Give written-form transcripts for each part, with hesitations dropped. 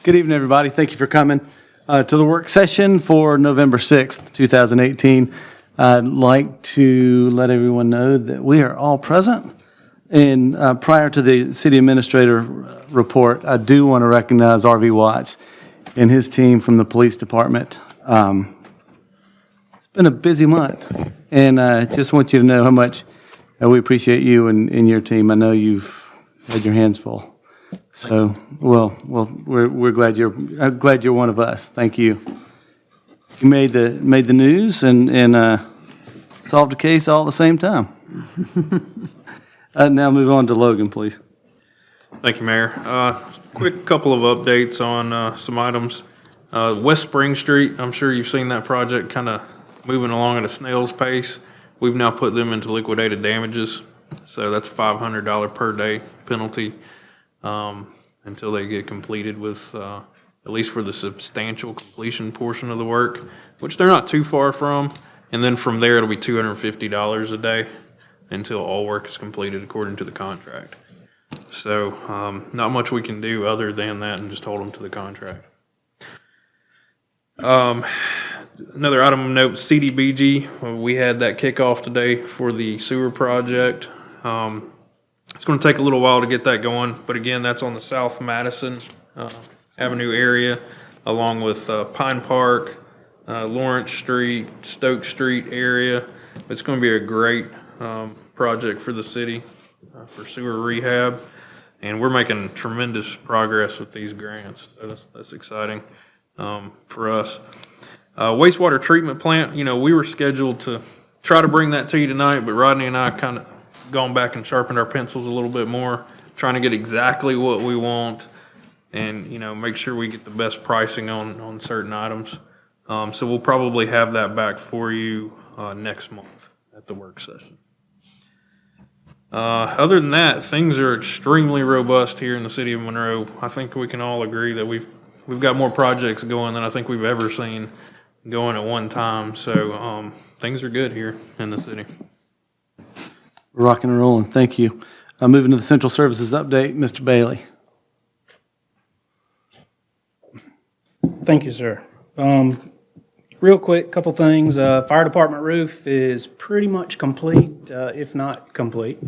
Good evening, everybody. Thank you for coming to the work session for November 6th, 2018. I'd like to let everyone know that we are all present. And prior to the city administrator report, I do want to recognize R.V. Watts and his team from the police department. It's been a busy month, and I just want you to know how much we appreciate you and your team. I know you've had your hands full. So, well, we're glad I'm glad you're one of us. Thank you. You made the news and solved a case all at the same time. Now move on to Logan, please. Thank you, Mayor. Quick couple of updates on some items. West Spring Street, I'm sure you've seen that project kind of moving along at a snail's pace. We've now put them into liquidated damages, so that's a $500 per day penalty until they get completed with, at least for the substantial completion portion of the work, which they're not too far from. And then from there, it'll be $250 a day until all work is completed according to the contract. So not much we can do other than that and just hold them to the contract. Another item of note, CDBG, we had that kickoff today for the sewer project. It's going to take a little while to get that going, but again, that's on the South Madison Avenue area, along with Pine Park, Lawrence Street, Stoke Street area. It's going to be a great project for the city for sewer rehab, and we're making tremendous progress with these grants. So that's exciting for us. Wastewater treatment plant, we were scheduled to try to bring that to you tonight, but Rodney and I kind of gone back and sharpened our pencils a little bit more, trying to get exactly what we want and, make sure we get the best pricing on certain items. So we'll probably have that back for you next month at the work session. Other than that, things are extremely robust here in the city of Monroe. I think we can all agree that we've got more projects going than I think we've ever seen going at one time. So things are good here in the city. Rocking and rolling. Thank you. Moving to the Central Services update, Mr. Bailey. Thank you, sir. Real quick, couple things. Fire department roof is pretty much complete, if not complete.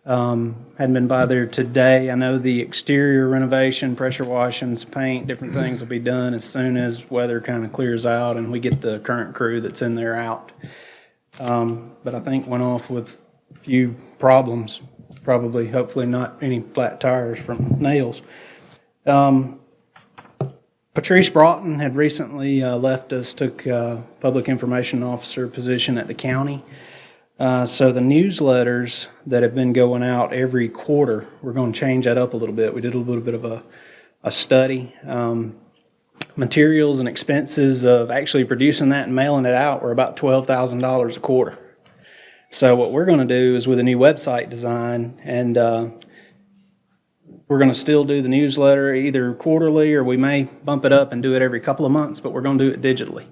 Hadn't been by there today. I know the exterior renovation, pressure washing, some paint, different things will be done as soon as weather kind of clears out and we get the current crew that's in there out. But I think went off with a few problems, probably, hopefully not any flat tires from nails. Patrice Broughton had recently left us, took public information officer position at the county. So the newsletters that have been going out every quarter, we're going to change that up a little bit. We did a little bit of a study. Materials and expenses of actually producing that and mailing it out were about $12,000 a quarter. So what we're going to do is with a new website design, and we're going to still do the newsletter either quarterly or we may bump it up and do it every couple of months, but we're going to do it digitally.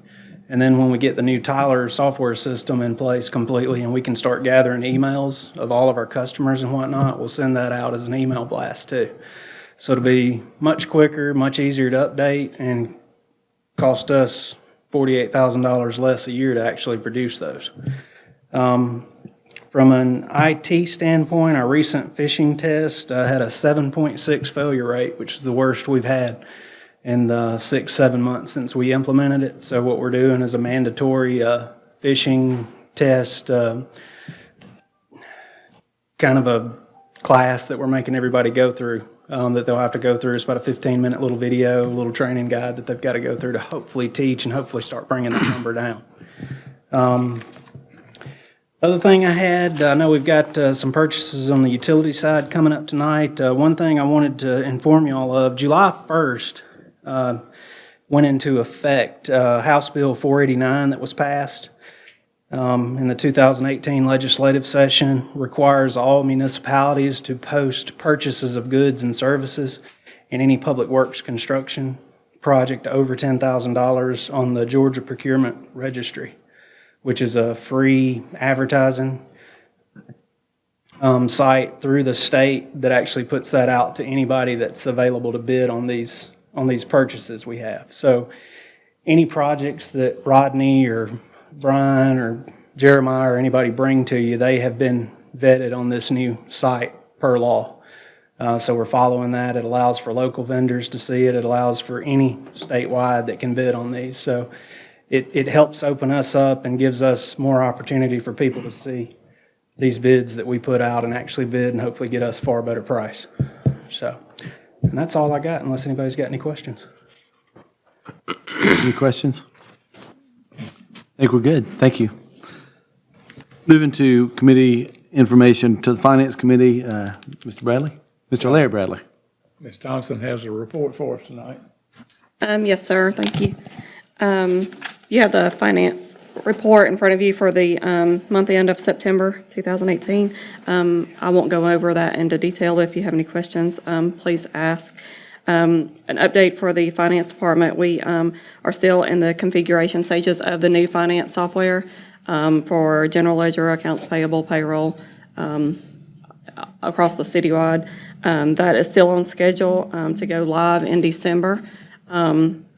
And then when we get the new Tyler software system in place completely and we can start gathering emails of all of our customers and whatnot, we'll send that out as an email blast too. So it'll be much quicker, much easier to update, and cost us $48,000 less a year to actually produce those. From an IT standpoint, our recent phishing test had a 7.6 failure rate, which is the worst we've had in the 6-7 months since we implemented it. So what we're doing is a mandatory phishing test, kind of a class that we're making everybody go through, that they'll have to go through. It's about a 15-minute little video, little training guide that they've got to go through to hopefully teach and hopefully start bringing that number down. Other thing I know we've got some purchases on the utility side coming up tonight. One thing I wanted to inform you all of, July 1st went into effect House Bill 489 that was passed in the 2018 legislative session, requires all municipalities to post purchases of goods and services in any public works construction project over $10,000 on the Georgia Procurement Registry, which is a free advertising site through the state that actually puts that out to anybody that's available to bid on these on these purchases we have. So any projects that Rodney or Brian or Jeremiah or anybody bring to you, they have been vetted on this new site per law. So we're following that. It allows for local vendors to see it. It allows for any statewide that can bid on these. So it helps open us up and gives us more opportunity for people to see these bids that we put out and actually bid and hopefully get us far better price. So, and that's all I got unless anybody's got any questions. Any questions? I think we're good. Thank you. Moving to committee information, to the Finance Committee, Mr. Bradley, Mr. Larry Bradley. Ms. Thompson has a report for us tonight. Yes, sir, thank you. You have the finance report in front of you for the month end of September 2018. I won't go over that into detail. If you have any questions, please ask. An update for the finance department, we are still in the configuration stages of the new finance software for general ledger, accounts payable, payroll, across the citywide. That is still on schedule to go live in December.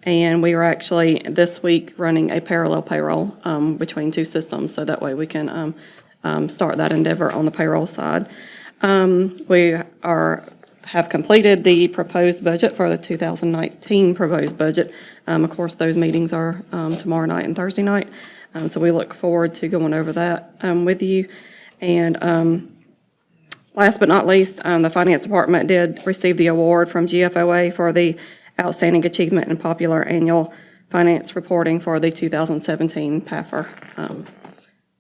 And we are actually this week running a parallel payroll between two systems, so that way we can start that endeavor on the payroll side. We have completed the proposed budget for the 2019 proposed budget. Of course, those meetings are tomorrow night and Thursday night, so we look forward to going over that with you. And last but not least, the Finance Department did receive the award from GFOA for the Outstanding Achievement in Popular Annual Finance Reporting for the 2017 PAFR.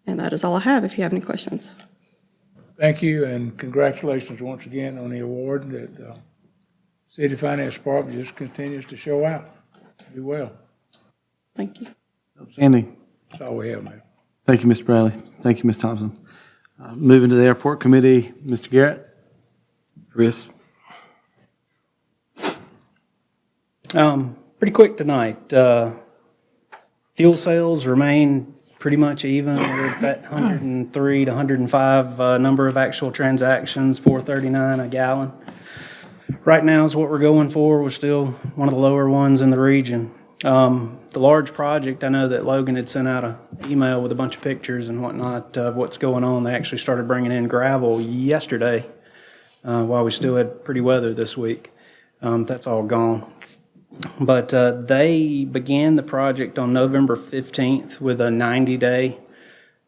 And that is all I have, if you have any questions. Thank you, and congratulations once again on the award that City Finance Department just continues to show out. Do well. Thank you. Outstanding. That's all we have, Mayor. Thank you, Mr. Bradley. Thank you, Ms. Thompson. Moving to the Airport Committee, Mr. Garrett. Chris? Pretty quick tonight. Fuel sales remain pretty much even. We're at that 103 to 105 number of actual transactions, 4.39 a gallon. Right now is what we're going for. We're still one of the lower ones in the region. The large project, I know that Logan had sent out an email with a bunch of pictures and whatnot of what's going on. They actually started bringing in gravel yesterday while we still had pretty weather this week. That's all gone. But they began the project on November 15th with a 90-day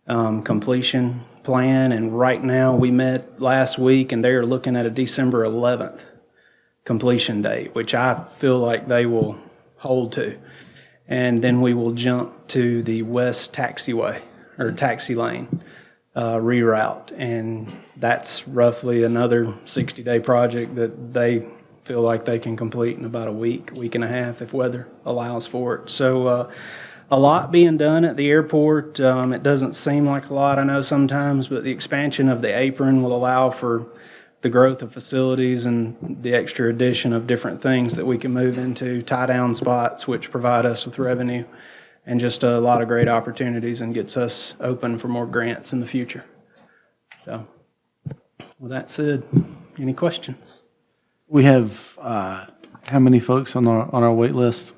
completion plan, and right now we met last week and they are looking at a December 11th completion date, which I feel like they will hold to. And then we will jump to the west taxiway or taxi lane reroute, and that's roughly another 60-day project that they feel like they can complete in about a week and a half if weather allows for it. So a lot being done at the airport. It doesn't seem like a lot, I know sometimes, but the expansion of the apron will allow for the growth of facilities and the extra addition of different things that we can move into, tie down spots, which provide us with revenue and just a lot of great opportunities and gets us open for more grants in the future. So with that said, any questions? We have how many folks on our wait list?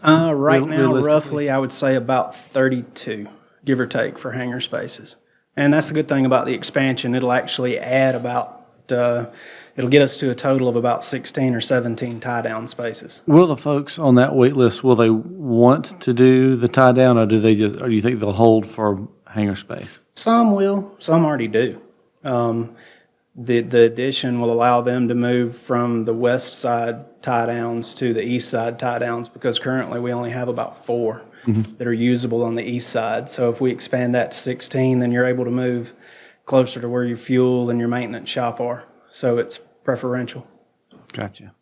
Right now, Realistically? roughly, I would say about 32, give or take, for hangar spaces. And that's the good thing about the expansion. It'll actually add about, it'll get us to a total of about 16 or 17 tie-down spaces. Will the folks on that wait list, will they want to do the tie down, or do you think they'll hold for hangar space? Some will, some already do. The addition will allow them to move from the west side tie-downs to the east side tie-downs, because currently we only have about 4 that are usable on the east side. So if we expand that to 16, then you're able to move closer to where your fuel and your maintenance shop are. So it's preferential. Gotcha.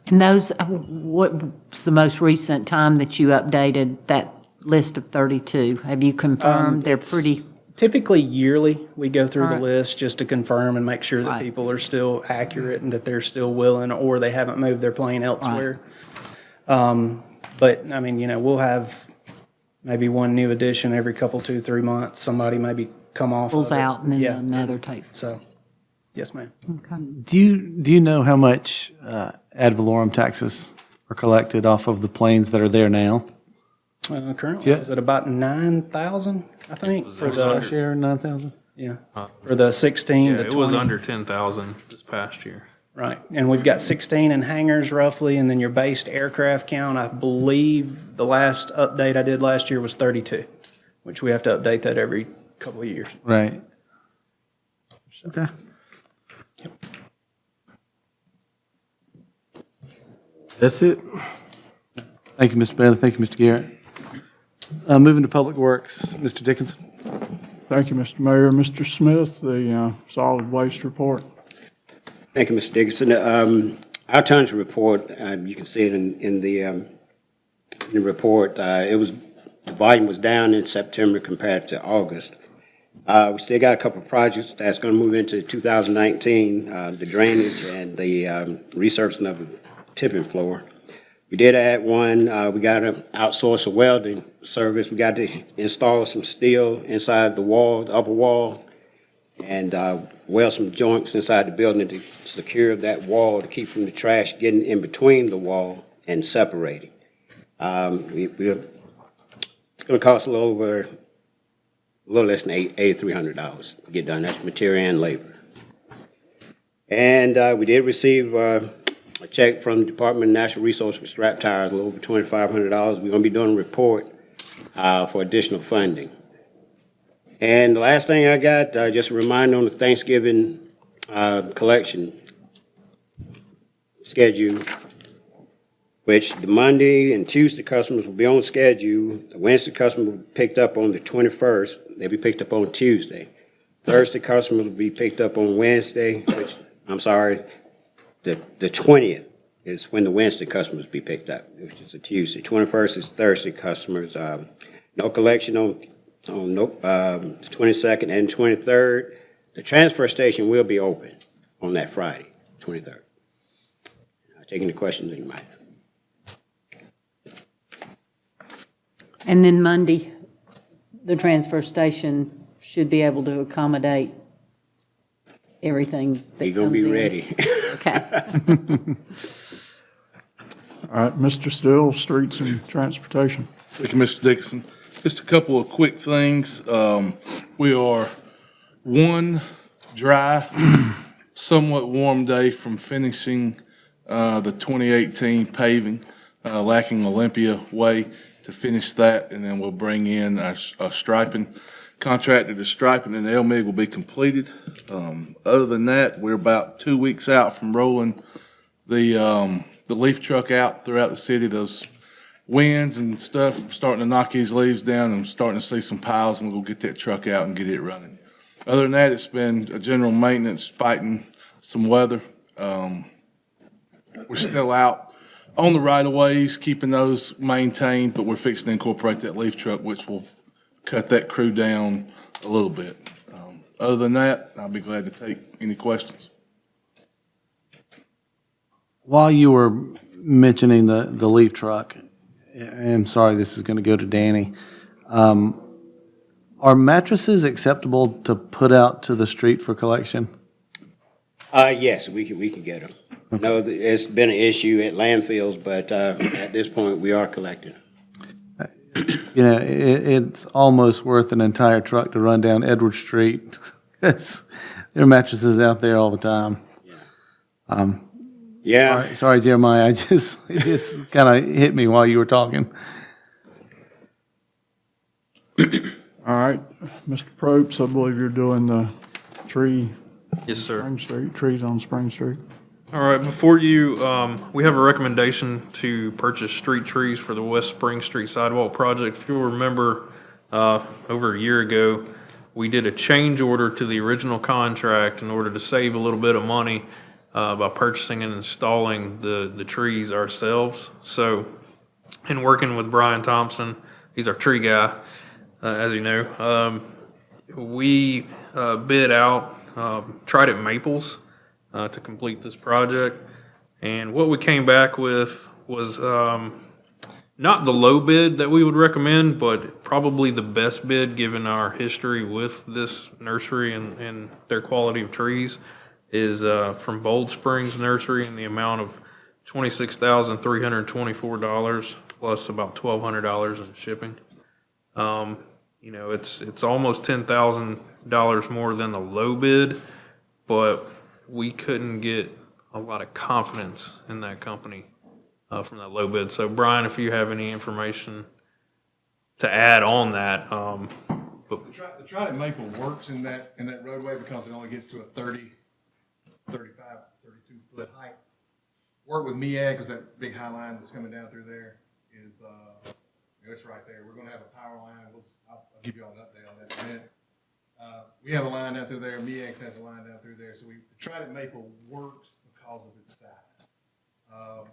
And those, what's the most recent time that you updated that list of 32? Have you confirmed they're pretty? Typically yearly, we go through the Right. list just to confirm and make sure that Right. people are still accurate and that they're still willing, or they haven't moved their plane elsewhere. But, I mean, we'll have maybe one new addition every couple, 2-3 months. Somebody maybe come off Pulls of it. out and then Yeah. another takes. So, yes, ma'am. Okay. Do you know how much ad valorem taxes are collected off of the planes that are there now? Currently, Yeah. is it about 9,000, I think, for Our the, share, 9,000? yeah, for the 16 Yeah, to it was 20. under 10,000 this past year. Right, and we've got 16 in hangars roughly, and then your based aircraft count, I believe the last update I did last year was 32, which we have to update that every couple of years. Right. Okay. That's it. Thank you, Mr. Bailey. Thank you, Mr. Garrett. Moving to Public Works, Mr. Dickinson. Thank you, Mr. Mayor. Mr. Smith, the solid waste report. Thank you, Mr. Dickinson. Our tonnage report, you can see it in the report. The volume was down in September compared to August. We still got a couple of projects that's going to move into 2019, the drainage and the resurfacing of the tipping floor. We did add one. We got to outsource a welding service. We got to install some steel inside the wall, the upper wall, and weld some joints inside the building to secure that wall to keep from the trash getting in between the wall and separating. It's going to cost a little less than $8,300 to get done. That's material and labor. And we did receive a check from the Department of Natural Resources for strap tires, a little over $2,500. We're going to be doing a report for additional funding. And the last thing I got, just a reminder on the Thanksgiving collection schedule, which the Monday and Tuesday customers will be on schedule. The Wednesday customers will be picked up on the 21st. They'll be picked up on Tuesday. Thursday customers will be picked up on Wednesday, the 20th is when the Wednesday customers be picked up, which is a Tuesday. 21st is Thursday customers. No collection on the 22nd and 23rd. The transfer station will be open on that Friday, 23rd. I'll take any questions that you might have. And then Monday, the transfer station should be able to accommodate everything that You're going to be comes in. ready. Okay. All right, Mr. Still, Streets and Transportation. Thank you, Mr. Dixon. Just a couple of quick things. We are one dry, somewhat warm day from finishing the 2018 paving, lacking Olympia Way to finish that, and then we'll bring in a striping contractor to striping, and the LMIG will be completed. Other than that, we're about 2 weeks out from rolling the leaf truck out throughout the city. Those winds and stuff starting to knock these leaves down, and starting to see some piles, and we'll get that truck out and get it running. Other than that, it's been a general maintenance, fighting some weather. We're still out on the right-of-ways, keeping those maintained, but we're fixing to incorporate that leaf truck, which will cut that crew down a little bit. Other than that, I'll be glad to take any questions. While you were mentioning the leaf truck, I'm sorry, this is going to go to Danny. Are mattresses acceptable to put out to the street for collection? Yes, we can get them. No, it's been an issue at landfills, but at this point, we are collecting. You know, it's almost worth an entire truck to run down Edward Street. There are mattresses out there all the time. Yeah. Sorry, Jeremiah, it just kind of hit me while you were talking. All right, Mr. Probst, I believe you're doing the Yes, sir. Spring Street, trees on Spring Street. All right, before you, we have a recommendation to purchase street trees for the West Spring Street sidewalk project. If you'll remember, over a year ago, we did a change order to the original contract in order to save a little bit of money by purchasing and installing the trees ourselves. So, in working with Brian Thompson, he's our tree guy, as you know, we bid out Trident Maples to complete this project. And what we came back with was not the low bid that we would recommend, but probably the best bid given our history with this nursery and their quality of trees is from Bold Springs Nursery in the amount of $26,324 plus about $1,200 in shipping. You know, it's almost $10,000 more than the low bid, but we couldn't get a lot of confidence in that company from that low bid. So Brian, if you have any information to add on that, The Trident Maple works in that roadway because it only gets to a 30, 35, 32 foot height. Work with MEAG, because that big high line that's coming down through there is, it's right there. We're gonna have a power line. I'll give you all an update on that in a minute. We have a line down through there. MEAG has a line down through there. So the Trident Maple works because of its size. I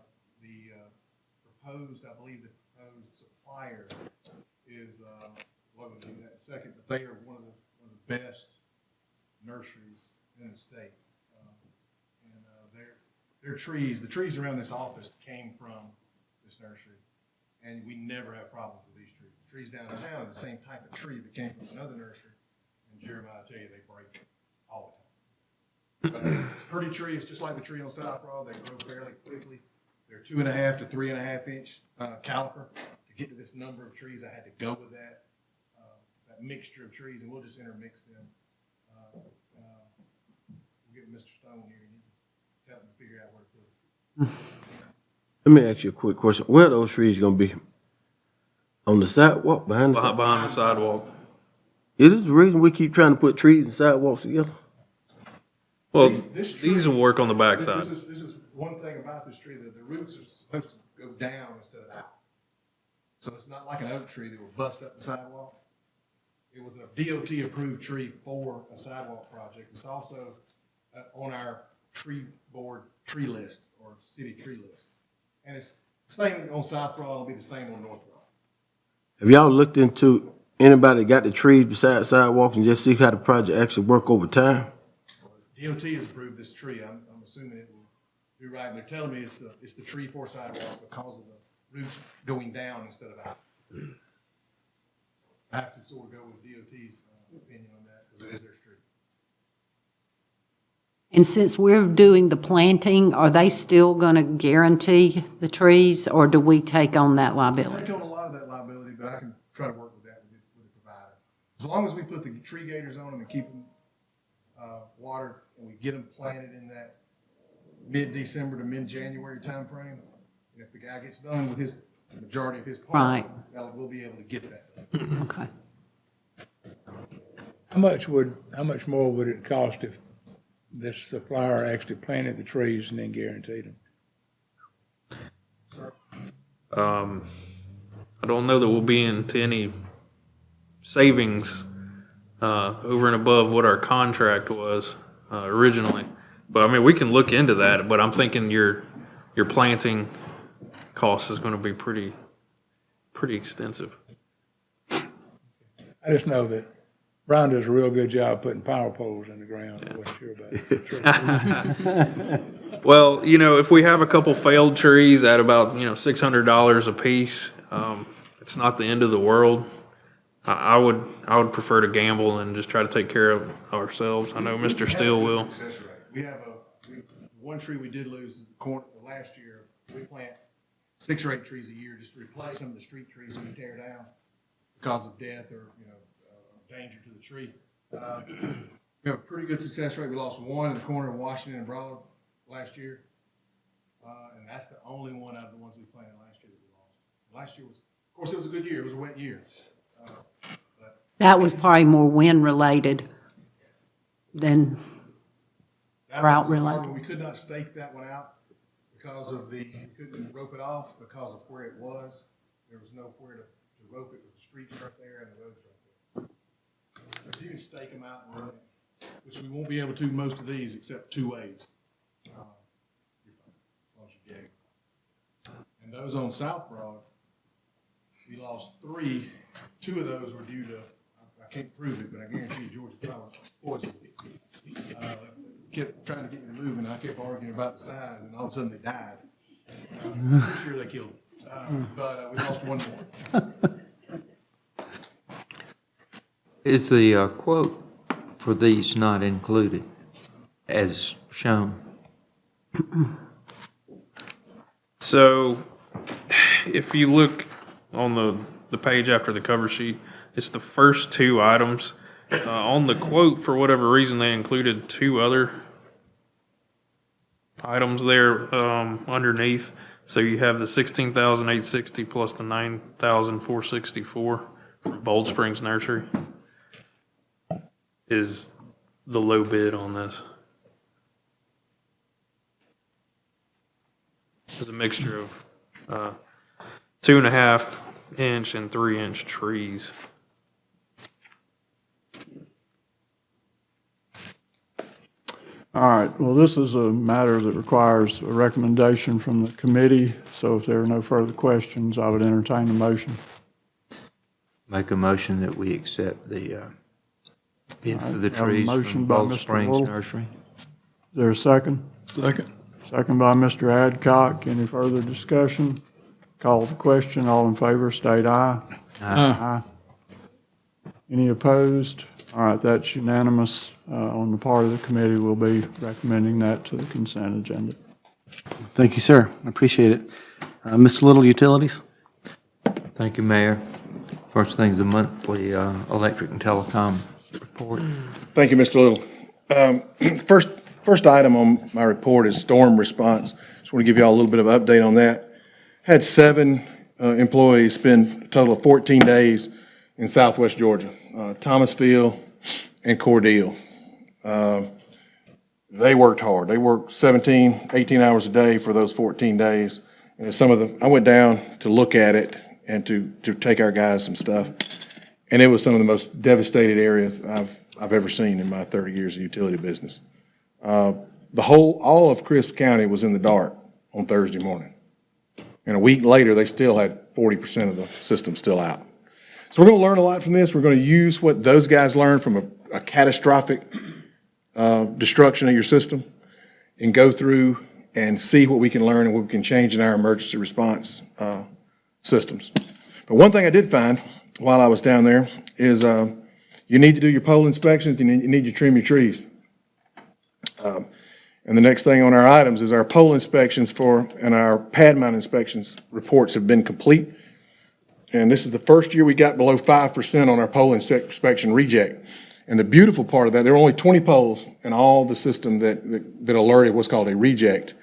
believe the proposed supplier is, what would be that second, but they are one of the best nurseries in the state. Their trees, the trees around this office came from this nursery, and we never have problems with these trees. The trees downtown are the same type of tree that came from another nursery, and Jeremiah, I tell you, they break all the time. But it's a pretty tree. It's just like the tree on South Broad. They grow fairly quickly. They're 2.5 to 3.5 inch caliper. To get to this number of trees, I had to go with that mixture of trees, and we'll just intermix them. We'll get Mr. Stone here, and he can help me figure out where to put it. Let me ask you a quick question. Where are those trees gonna be? On the sidewalk, behind the sidewalk? behind the sidewalk. Is this the reason we keep trying to put trees and sidewalks together? Well, This tree- these will work on the backside. This is one thing about this tree, that the roots are supposed to go down instead of out. So it's not like an oak tree that will bust up the sidewalk. It was a DOT-approved tree for a sidewalk project. It's also on our tree board tree list, or city tree list. And it's the same on South Broad, it'll be the same on North Broad. Have y'all looked into anybody that got the trees beside sidewalks and just see how the project actually work over time? DOT has approved this tree. I'm assuming it will do right. And they're telling me it's the tree for sidewalks because of the roots going down instead of out. I have to sort of go with DOT's opinion on that, because it is their street. And since we're doing the planting, are they still going to guarantee the trees, or do we take on that I liability? take on a lot of that liability, but I can try to work with that with the provider. As long as we put the tree gators on them and keep them watered, and we get them planted in that mid-December to mid-January timeframe, and if the guy gets done with the majority of his part, Right. we'll be able to get that. Okay. How much more would it cost if this supplier actually planted the trees and then guaranteed them? I don't know that we'll be into any savings over and above what our contract was originally. But I mean, we can look into that, but I'm thinking your planting cost is going to be pretty extensive. I just know that Brian does a real good job putting power poles in the ground. I wasn't sure about that. Well, you know, if we have a couple failed trees at about, $600 a piece, it's not the end of the world. I would prefer to gamble and just try to take care of ourselves. I know Mr. Steele will. Success rate. We have one tree we did lose last year. We plant 6 or 8 trees a year just to replace some of the street trees we tear down because of death or, danger to the tree. We have a pretty good success rate. We lost one in the corner of Washington and Broad last year. And that's the only one out of the ones we planted last year that we lost. Last year was, of course, it was a good year. It was a wet year. That was probably more wind-related than That drought was a hard related. one. We could not stake that one out because of we couldn't rope it off because of where it was. There was nowhere to rope it with the streets right there and the roads right there. If you can stake them out and run it, which we won't be able to most of these except 2 ways. You're fine, as long as you get it. And those on South Broad, we lost 3. 2 of those were due to, I can't prove it, but I guarantee you Georgia Power poisoned it. Kept trying to get me to move, and I kept arguing about the size, and all of a sudden they died. I'm pretty sure they killed them. But we lost 1 more. Is the quote for these not included as shown? So if you look on the page after the cover sheet, it's the first two items. On the quote, for whatever reason, they included two other items there underneath. So you have the 16,860 plus the 9,464 from Bold Springs Nursery is the low bid on this. It's a mixture of 2.5 inch and 3 inch trees. All right, well, this is a matter that requires a recommendation from the committee, so if there are no further questions, I would entertain a motion. Make a motion that we accept the bid for the I have a trees motion from by Bold Mr. Springs Little. Nursery. Is there a second? Second. Second by Mr. Adcock. Any further discussion? Call the question. All in favor, state aye. Aye. Any opposed? All right, that's unanimous on the part of the committee. We'll be recommending that to the consent agenda. Thank you, sir. I appreciate it. Mr. Little, utilities? Thank you, Mayor. First thing's the monthly electric and telecom report. Thank you, Mr. Little. First item on my report is storm response. Just want to give you all a little bit of update on that. Had 7 employees spend a total of 14 days in southwest Georgia, Thomasville and Cordele. They worked hard. They worked 17, 18 hours a day for those 14 days. And I went down to look at it and to take our guys some stuff. And it was some of the most devastated areas I've ever seen in my 30 years of utility business. All of Crisp County was in the dark on Thursday morning. And a week later, they still had 40% of the system still out. So we're going to learn a lot from this. We're going to use what those guys learned from a catastrophic destruction of your system and go through and see what we can learn and what we can change in our emergency response systems. But one thing I did find while I was down there is you need to do your pole inspections and you need to trim your trees. And the next thing on our items is our pole inspections and our pad mount inspections reports have been complete. And this is the first year we got below 5% on our pole inspection reject. And the beautiful part of that, there were only 20 poles in all the system that alerted what's called a reject.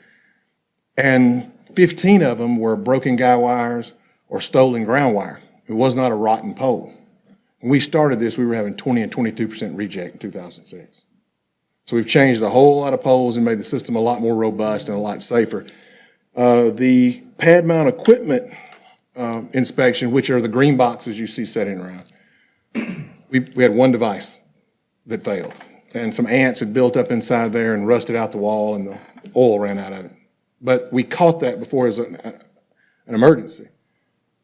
And 15 of them were broken guy wires or stolen ground wire. It was not a rotten pole. When we started this, we were having 20 and 22% reject in 2006. So we've changed a whole lot of poles and made the system a lot more robust and a lot safer. The pad mount equipment inspection, which are the green boxes you see sitting around, we had one device that failed. And some ants had built up inside there and rusted out the wall and the oil ran out of it. But we caught that before it was an emergency.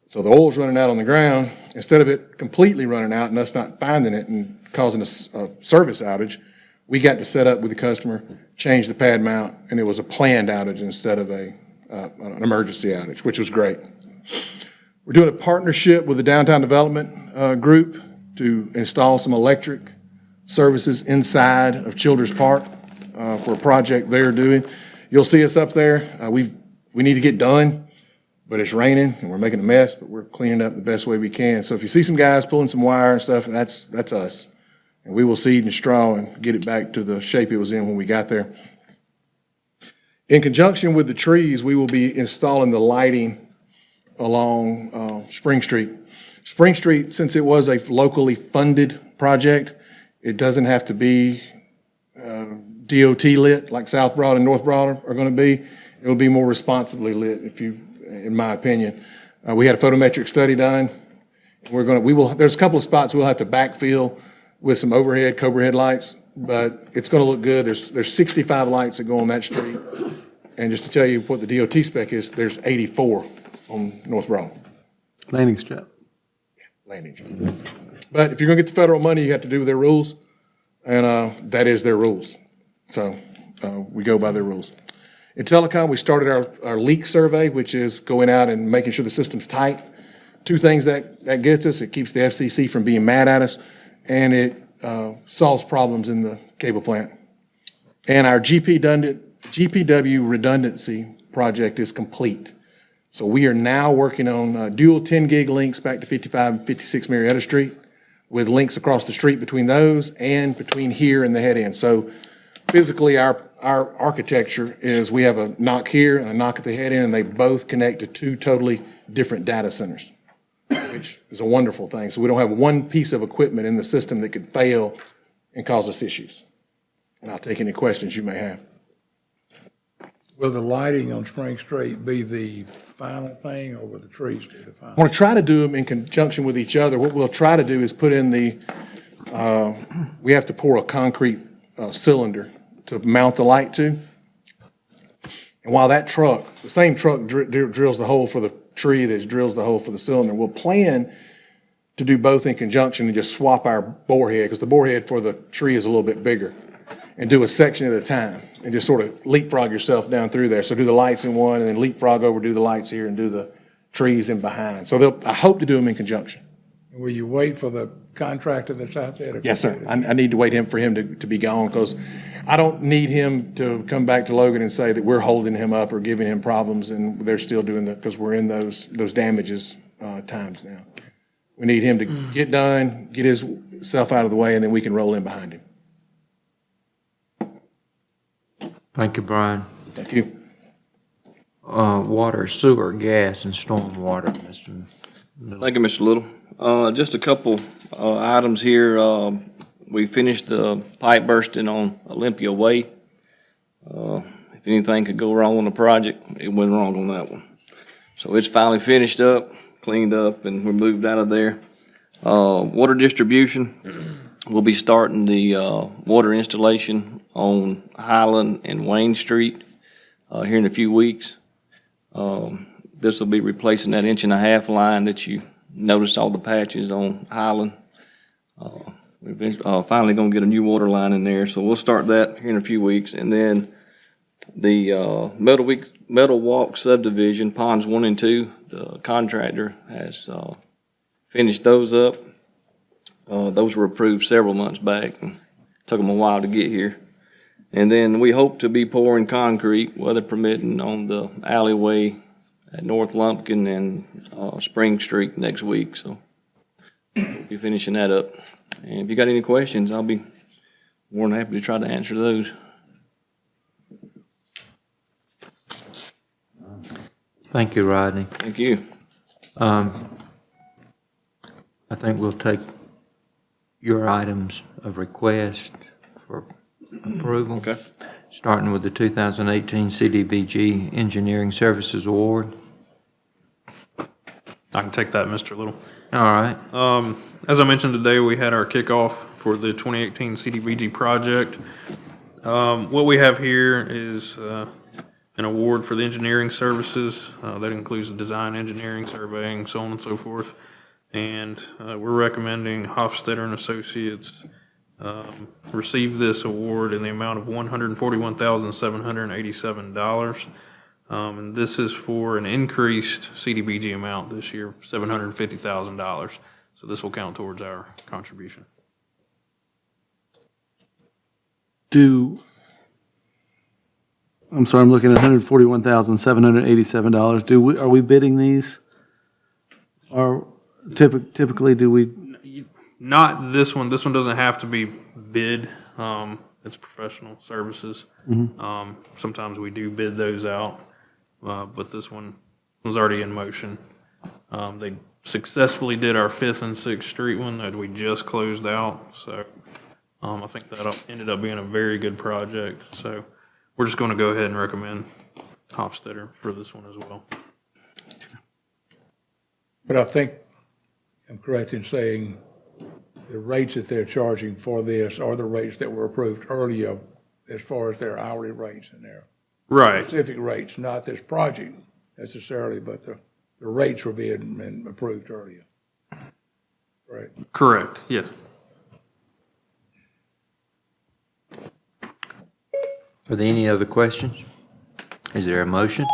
So the oil's running out on the ground. Instead of it completely running out and us not finding it and causing a service outage, we got to set up with the customer, change the pad mount, and it was a planned outage instead of an emergency outage, which was great. We're doing a partnership with the Downtown Development Group to install some electric services inside of Childers Park for a project they're doing. You'll see us up there. We need to get done, but it's raining and we're making a mess, but we're cleaning up the best way we can. So if you see some guys pulling some wire and stuff, that's us. And we will seed and straw and get it back to the shape it was in when we got there. In conjunction with the trees, we will be installing the lighting along Spring Street. Spring Street, since it was a locally funded project, it doesn't have to be DOT lit like South Broad and North Broad are going to be. It will be more responsibly lit, in my opinion. We had a photometric study done. There's a couple of spots we'll have to backfill with some overhead, Cobra head lights, but it's going to look good. There's 65 lights that go on that street. And just to tell you what the DOT spec is, there's 84 on North Broad. Landing strip. Landing strip. But if you're going to get the federal money, you have to do their rules, and that is their rules. So we go by their rules. In telecom, we started our leak survey, which is going out and making sure the system's tight. Two things that gets us: it keeps the FCC from being mad at us, and it solves problems in the cable plant. And our GPW redundancy project is complete. So we are now working on dual 10 gig links back to 55 and 56 Marietta Street with links across the street between those and between here and the head end. So physically, our architecture is we have a knock here and a knock at the head end, and they both connect to two totally different data centers, which is a wonderful thing. So we don't have one piece of equipment in the system that could fail and cause us issues. And I'll take any questions you may have. Will the lighting on Spring Street be the final thing, or will the trees be the I final? want to try to do them in conjunction with each other. What we'll try to do is put in we have to pour a concrete cylinder to mount the light to. And while that truck, the same truck drills the hole for the tree that drills the hole for the cylinder, we'll plan to do both in conjunction and just swap our bore head, because the bore head for the tree is a little bit bigger, and do a section at a time and just sort of leapfrog yourself down through there. So do the lights in one and then leapfrog over, do the lights here and do the trees in behind. So I hope to do them in conjunction. Will you wait for the contractor that's out there? Yes, sir. I need to wait for him to be gone, because I don't need him to come back to Logan and say that we're holding him up or giving him problems, and they're still doing because we're in those damages times now. We need him to get done, get his self out of the way, and then we can roll in behind him. Thank you, Brian. Thank you. Water, sewer, gas, and stormwater, Mr. Miller. Thank you, Mr. Little. Just a couple items here. We finished the pipe bursting on Olympia Way. If anything could go wrong on the project, it went wrong on that one. So it's finally finished up, cleaned up, and we're moved out of there. Water distribution, we'll be starting the water installation on Highland and Wayne Street here in a few weeks. This will be replacing that 1.5-inch line that you noticed all the patches on Highland. We're finally going to get a new water line in there, so we'll start that here in a few weeks. And then the Meadow Walk subdivision, ponds 1 and 2, the contractor has finished those up. Those were approved several months back, and took them a while to get here. And then we hope to be pouring concrete, weather permitting, on the alleyway at North Lumpkin and Spring Street next week. So we'll be finishing that up. And if you got any questions, I'll be more than happy to try to answer those. Thank you, Rodney. Thank you. I think we'll take your items of request for approval. Okay. Starting with the 2018 CDBG Engineering Services Award. I can take that, Mr. Little. All right. As I mentioned today, we had our kickoff for the 2018 CDBG project. What we have here is an award for the engineering services. That includes the design, engineering, surveying, so on and so forth. And we're recommending Hofstadter and Associates receive this award in the amount of $141,787. And this is for an increased CDBG amount this year, $750,000. So this will count towards our contribution. I'm sorry, I'm looking at $141,787. Are we bidding these? Or typically do we? Not this one. This one doesn't have to be bid. It's professional services. Sometimes we do bid those out, but this one was already in motion. They successfully did our 5th and 6th Street one that we just closed out. So I think that ended up being a very good project. So we're just going to go ahead and recommend Hofstadter for this one as well. But I think I'm correct in saying the rates that they're charging for this are the rates that were approved earlier as far as their hourly rates and their Right. specific rates, not this project necessarily, but the rates were being approved earlier. Right. Correct. Yes. Are there any other questions? Is there a motion?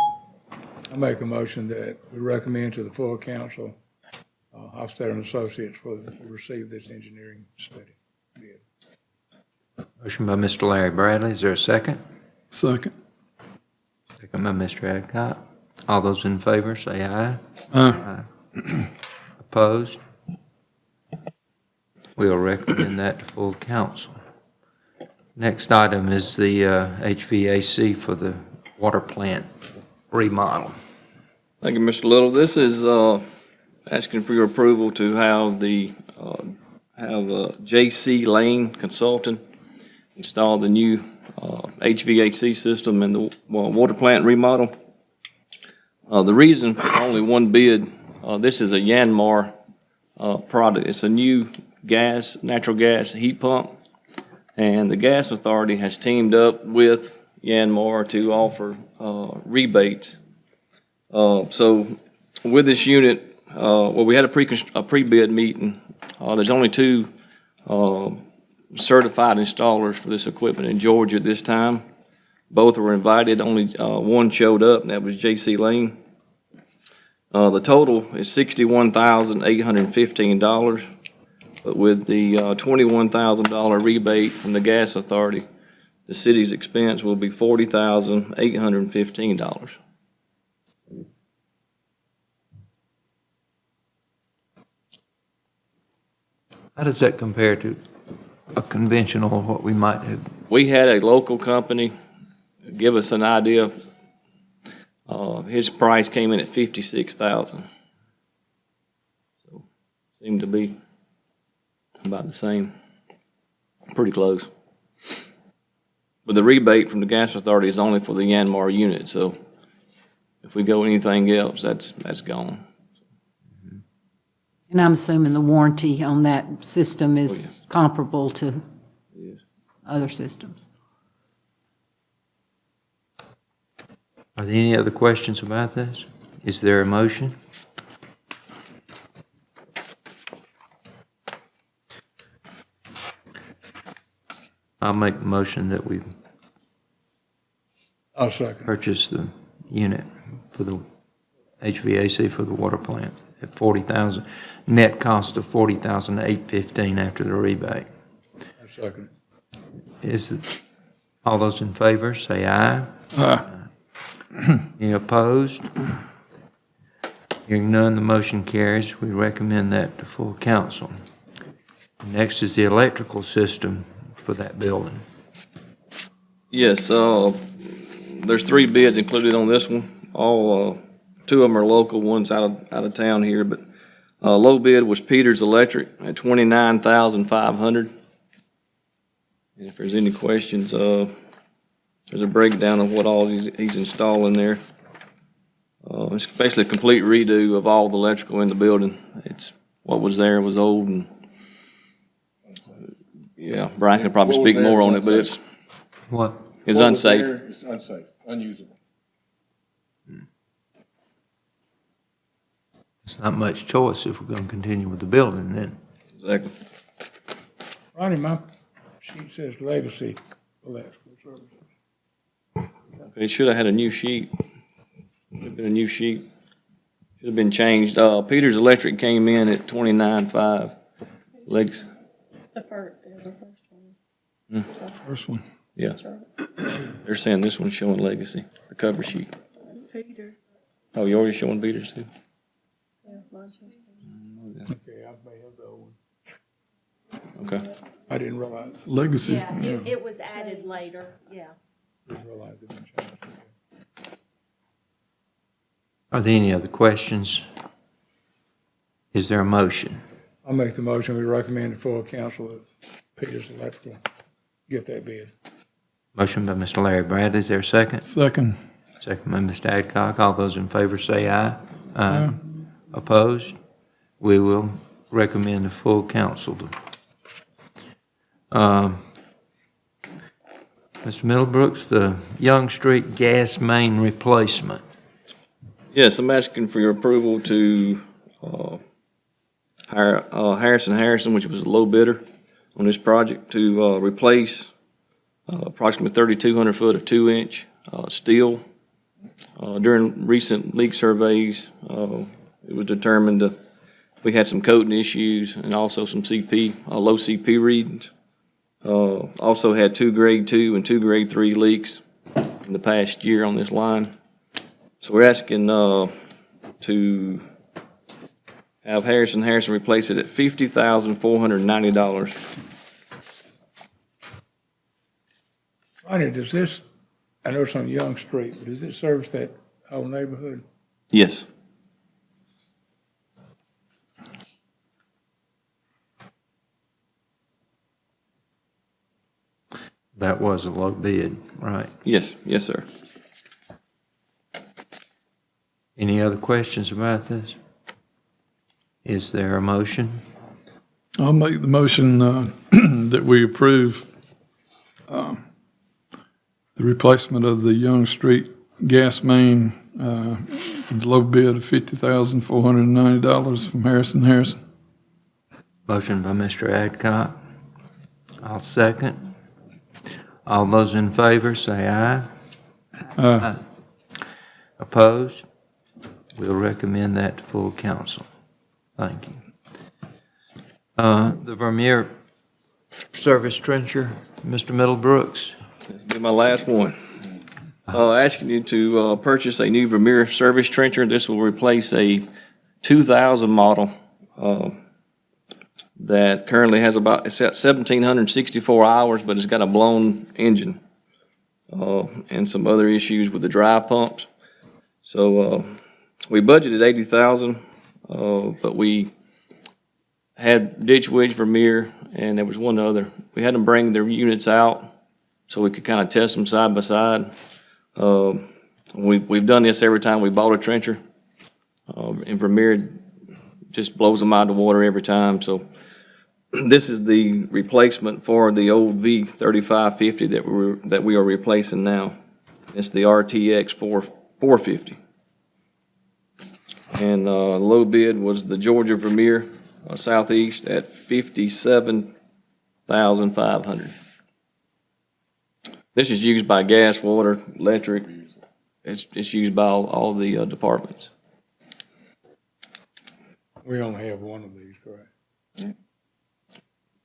I make a motion that we recommend to the full council, Hofstadter and Associates to receive this engineering study bid. Motion by Mr. Larry Bradley. Is there a second? Second. Second by Mr. Adcock. All those in favor, say aye. Aye. Opposed? We'll recommend that to full council. Next item is the HVAC for the water plant remodel. Thank you, Mr. Little. This is asking for your approval to have J.C. Lane Consultant install the new HVAC system in the water plant remodel. The reason for only one bid, this is a Yanmar product. It's a new natural gas heat pump, and the Gas Authority has teamed up with Yanmar to offer rebates. So with this unit, we had a pre-bid meeting. There's only two certified installers for this equipment in Georgia at this time. Both were invited, only one showed up, and that was J.C. Lane. The total is $61,815, but with the $21,000 rebate from the Gas Authority, the city's expense will be $40,815. How does that compare to a conventional, what we might have? We had a local company give us an idea. His price came in at $56,000. So seemed to be about the same, pretty close. But the rebate from the Gas Authority is only for the Yanmar unit, so if we go anything else, that's gone. And I'm assuming the warranty on that system is comparable to other systems. Are there any other questions about this? Is there a motion? I'll make the motion that we I'll second. purchase the unit for the HVAC for the water plant at $40,000, net cost of $40,815 after the rebate. I'll second. All those in favor, say aye. Aye. Any opposed? Hearing none, the motion carries. We recommend that to full council. Next is the electrical system for that building. Yes, there's 3 bids included on this one. All 2 of them are local, one's out of town here, but low bid was Peters Electric at $29,500. And if there's any questions, there's a breakdown of what all he's installing there. It's basically a complete redo of all the electrical in the building. It's what was there was old, and yeah, Brian can probably speak more on it, but it's unsafe. It's unsafe, unusable. It's not much choice if we're going to continue with the building then. Exactly. Ronnie, my sheet says Legacy Electrical Services. It should have had a new sheet. Should have been a new sheet. Should have been changed. Peters Electric came in at $29,500. Legs. The first one. First one. Yeah. They're saying this one's showing Legacy, the cover sheet. Peter. Oh, you already showing Peters too? Yeah, Manchester. Okay, I may have the old one. Okay. I didn't realize, Legacy. Yeah, it was added later, yeah. didn't realize it didn't change. Are there any other questions? Is there a motion? I'll make the motion. We recommend to full council that Peters Electrical get that bid. Motion by Mr. Larry Bradley. Is there a second? Second. Second by Mr. Adcock. All those in favor say aye. Aye. Opposed? We will recommend the full council to. Mr. Middlebrooks, the Young Street gas main replacement. Yes, I'm asking for your approval to hire Harrison, which was a low bidder on this project, to replace approximately 3,200 foot of 2-inch steel. During recent leak surveys, it was determined that we had some coating issues and also some low CP readings. Also had 2 grade 2 and 2 grade 3 leaks in the past year on this line. So we're asking to have Harrison replace it at $50,490. Ronnie, does this, I know it's on Young Street, but does it service that whole neighborhood? Yes. That was a low bid, right? Yes, yes, sir. Any other questions about this? Is there a motion? I'll make the motion that we approve the replacement of the Young Street gas main, with low bid of $50,490 from Harrison. Motion by Mr. Adcock. I'll second. All those in favor, say aye. Aye. Opposed? We'll recommend that to full council. Thank you. The Vermeer service trencher, Mr. Middlebrooks. This will be my last one. Asking you to purchase a new Vermeer service trencher. This will replace a 2000 model that currently has it's at 1,764 hours, but it's got a blown engine and some other issues with the dry pumps. So we budgeted $80,000, but we had Ditch Witch, Vermeer, and there was one other. We had them bring their units out so we could kind of test them side by side. We've done this every time we bought a trencher, and Vermeer just blows them out of the water every time. So this is the replacement for the old V3550 that we are replacing now. It's the RTX 450. And low bid was the Georgia Vermeer Southeast at $57,500. This is used by gas, water, electric. It's used by all the departments. We only have one of these, correct?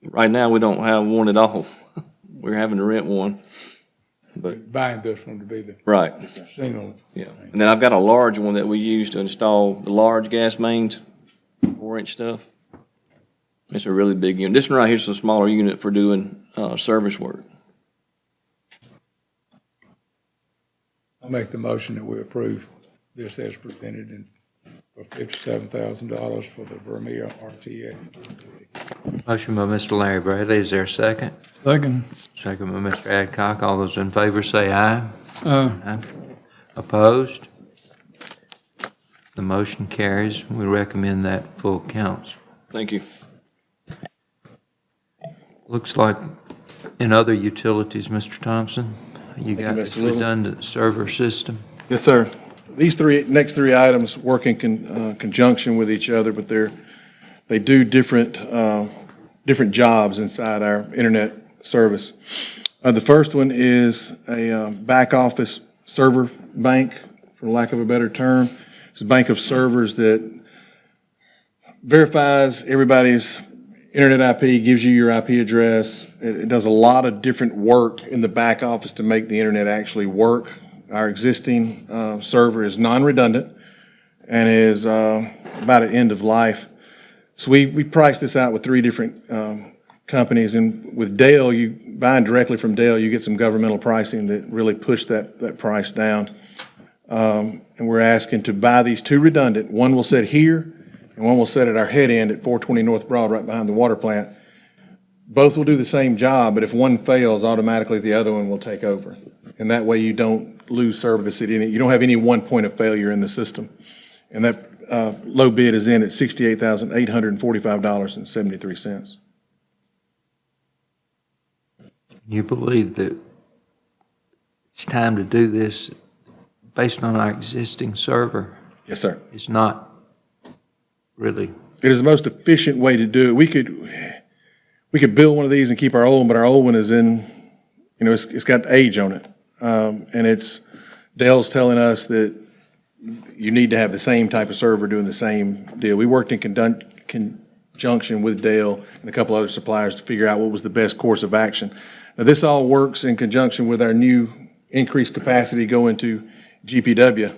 Right now, we don't have one at all. We're having to rent one. But buying this one to be the right. single. Yeah. And then I've got a large one that we use to install the large gas mains, 4-inch stuff. It's a really big unit. This one right here is a smaller unit for doing service work. I'll make the motion that we approve this as presented and for $57,000 for the Vermeer RTA. Motion by Mr. Larry Bradley. Is there a second? Second. Second by Mr. Adcock. All those in favor say aye. Aye. Opposed? The motion carries. We recommend that full council. Thank you. Looks like in other utilities, Mr. Thompson, you got you, this Mr. Little. redundant server system. Yes, sir. These next three items work in conjunction with each other, but they do different jobs inside our internet service. The first one is a back office server bank, for lack of a better term. It's a bank of servers that verifies everybody's internet IP, gives you your IP address. It does a lot of different work in the back office to make the internet actually work. Our existing server is non-redundant and is about at end of life. So we priced this out with 3 different companies, and with Dell, you buying directly from Dell, you get some governmental pricing that really pushed that price down. And we're asking to buy these 2 redundant. One will sit here, and one will sit at our head end at 420 North Broad, right behind the water plant. Both will do the same job, but if one fails, automatically the other one will take over. And that way you don't lose service at any, you don't have any one point of failure in the system. And that low bid is in at $68,845.73. You believe that it's time to do this based on our existing server? Yes, sir. It's not really. It is the most efficient way to do it. We could build one of these and keep our old one, but our old one is in, it's got age on it. And Dell's telling us that you need to have the same type of server doing the same deal. We worked in conjunction with Dell and a couple other suppliers to figure out what was the best course of action. Now, this all works in conjunction with our new increased capacity going to GPW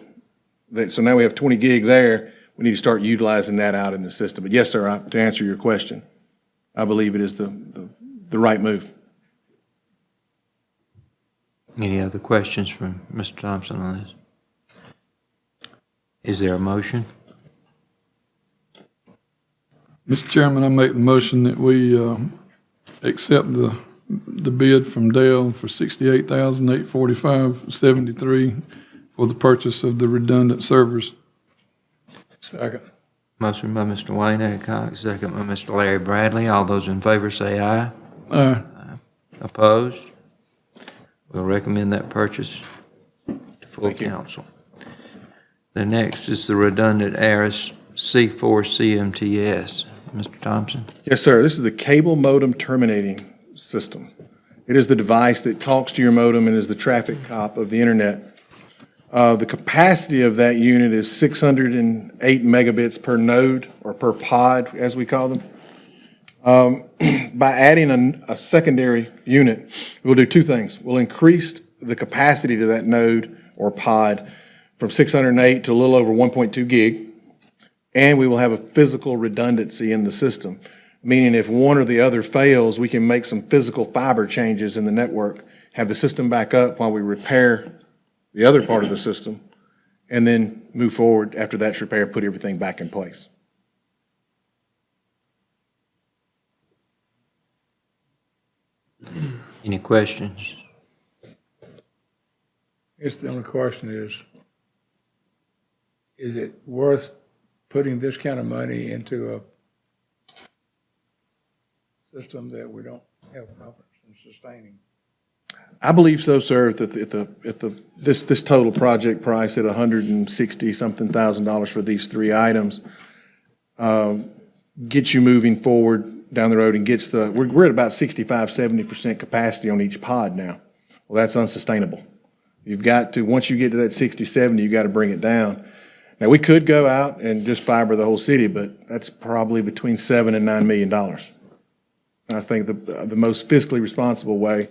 So now we have 20 gig there. We need to start utilizing that out in the system. But yes, sir, to answer your question, I believe it is the right move. Any other questions from Mr. Thompson on this? Is there a motion? Mr. Chairman, I make the motion that we accept the bid from Dell for $68,845.73 for the purchase of the redundant servers. Second. Motion by Mr. Wayne Adcock, second by Mr. Larry Bradley. All those in favor say aye. Aye. Opposed? We'll recommend that purchase to full council. The next is the redundant ARRIS C4 CMTS. Mr. Thompson? Yes, sir. This is the cable modem terminating system. It is the device that talks to your modem and is the traffic cop of the internet. The capacity of that unit is 608 megabits per node, or per pod, as we call them. By adding a secondary unit, we'll do two things. We'll increase the capacity to that node or pod from 608 to a little over 1.2 gig, and we will have a physical redundancy in the system, meaning if one or the other fails, we can make some physical fiber changes in the network, have the system back up while we repair the other part of the system, and then move forward after that's repaired, put everything back in place. Any questions? Guess the only question is it worth putting this kind of money into a system that we don't have confidence in sustaining? I believe so, sir. This total project price at $160,000 for these three items gets you moving forward down the road and gets we're at about 65-70% capacity on each pod now. Well, that's unsustainable. You've got to, once you get to that 60-70, you've got to bring it down. Now, we could go out and just fiber the whole city, but that's probably between $7 and $9 million. I think the most fiscally responsible way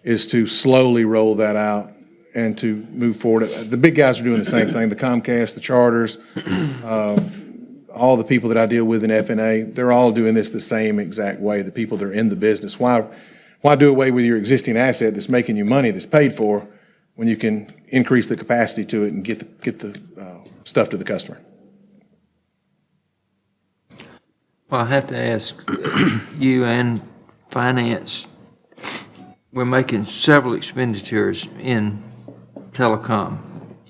is to slowly roll that out and to move forward. The big guys are doing the same thing, the Comcast, the Charters, all the people that I deal with in FNA, they're all doing this the same exact way, the people that are in the business. Why do away with your existing asset that's making you money, that's paid for, when you can increase the capacity to it and get the stuff to the customer? Well, I have to ask you and finance, we're making several expenditures in telecom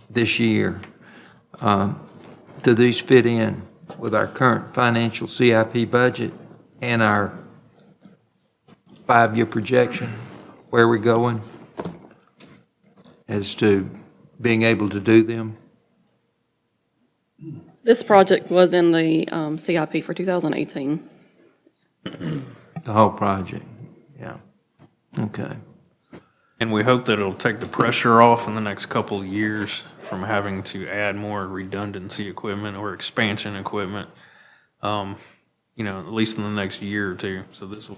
this year. Do these fit in with our current financial CIP budget and our 5-year projection, where we're going as to being able to do them? This project was in the CIP for 2018. The whole project, yeah. Okay. And we hope that it'll take the pressure off in the next couple of years from having to add more redundancy equipment or expansion equipment, at least in the next year or two. So this,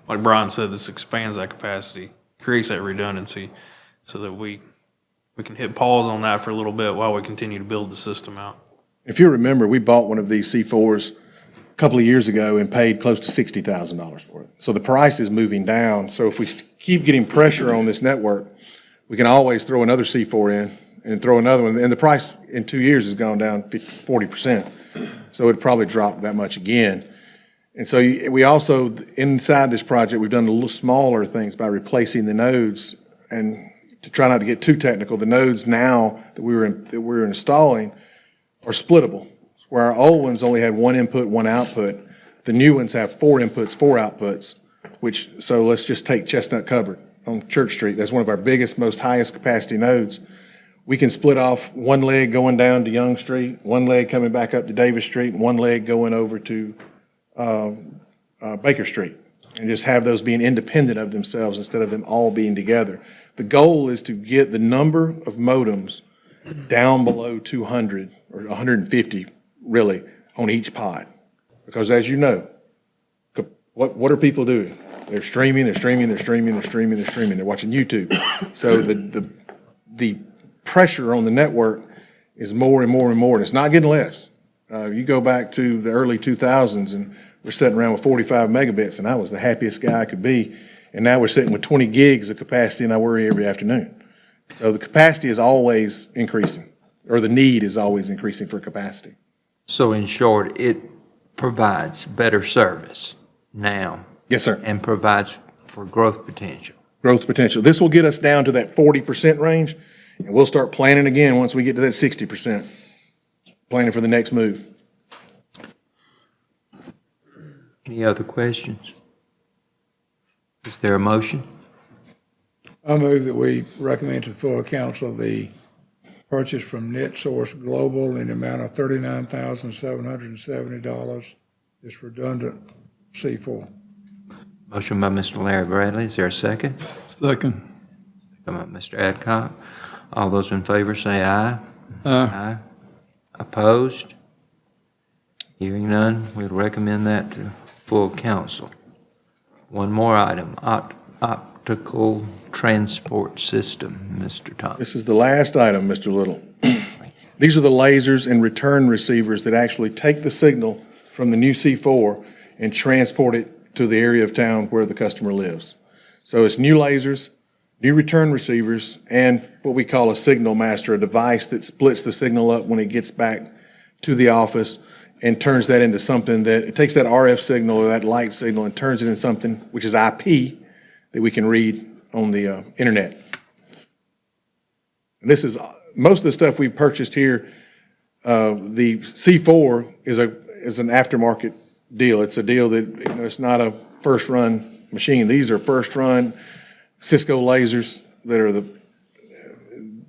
like Brian said, this expands that capacity, creates that redundancy so that we can hit pause on that for a little bit while we continue to build the system out. If you remember, we bought one of these C4s a couple of years ago and paid close to $60,000 for it. So the price is moving down. So if we keep getting pressure on this network, we can always throw another C4 in and throw another one. And the price in 2 years has gone down 40%. So it'd probably drop that much again. And so we also, inside this project, we've done a little smaller things by replacing the nodes. And to try not to get too technical, the nodes now that we're installing are splittable, where our old ones only had one input, one output. The new ones have 4 inputs, 4 outputs, so let's just take Chestnut Cupboard on Church Street. That's one of our biggest, most highest capacity nodes. We can split off one leg going down to Young Street, one leg coming back up to Davis Street, and one leg going over to Baker Street, and just have those being independent of themselves instead of them all being together. The goal is to get the number of modems down below 200 or 150, really, on each pod. Because as you know, what are people doing? They're streaming. They're watching YouTube. So the pressure on the network is more and more and more, and it's not getting less. You go back to the early 2000s, and we're sitting around with 45 megabits, and I was the happiest guy I could be. And now we're sitting with 20 gigs of capacity, and I worry every afternoon. So the capacity is always increasing, or the need is always increasing for capacity. So in short, it provides better service now. Yes, sir. And provides for growth potential. Growth potential. This will get us down to that 40% range, and we'll start planning again once we get to that 60%, planning for the next move. Any other questions? Is there a motion? I move that we recommend to the full council the purchase from NetSource Global in the amount of $39,770. This redundant C4. Motion by Mr. Larry Bradley. Is there a second? Second. Second by Mr. Adcock. All those in favor say aye. Aye. Opposed? Hearing none, we'll recommend that to full council. One more item, optical transport system, Mr. Thomas. This is the last item, Mr. Little. These are the lasers and return receivers that actually take the signal from the new C4 and transport it to the area of town where the customer lives. So it's new lasers, new return receivers, and what we call a signal master, a device that splits the signal up when it gets back to the office and turns that into something that, it takes that RF signal or that light signal and turns it into something which is IP that we can read on the internet. And this is, most of the stuff we've purchased here, the C4 is an aftermarket deal. It's a deal that, it's not a first run machine. These are first run Cisco lasers that are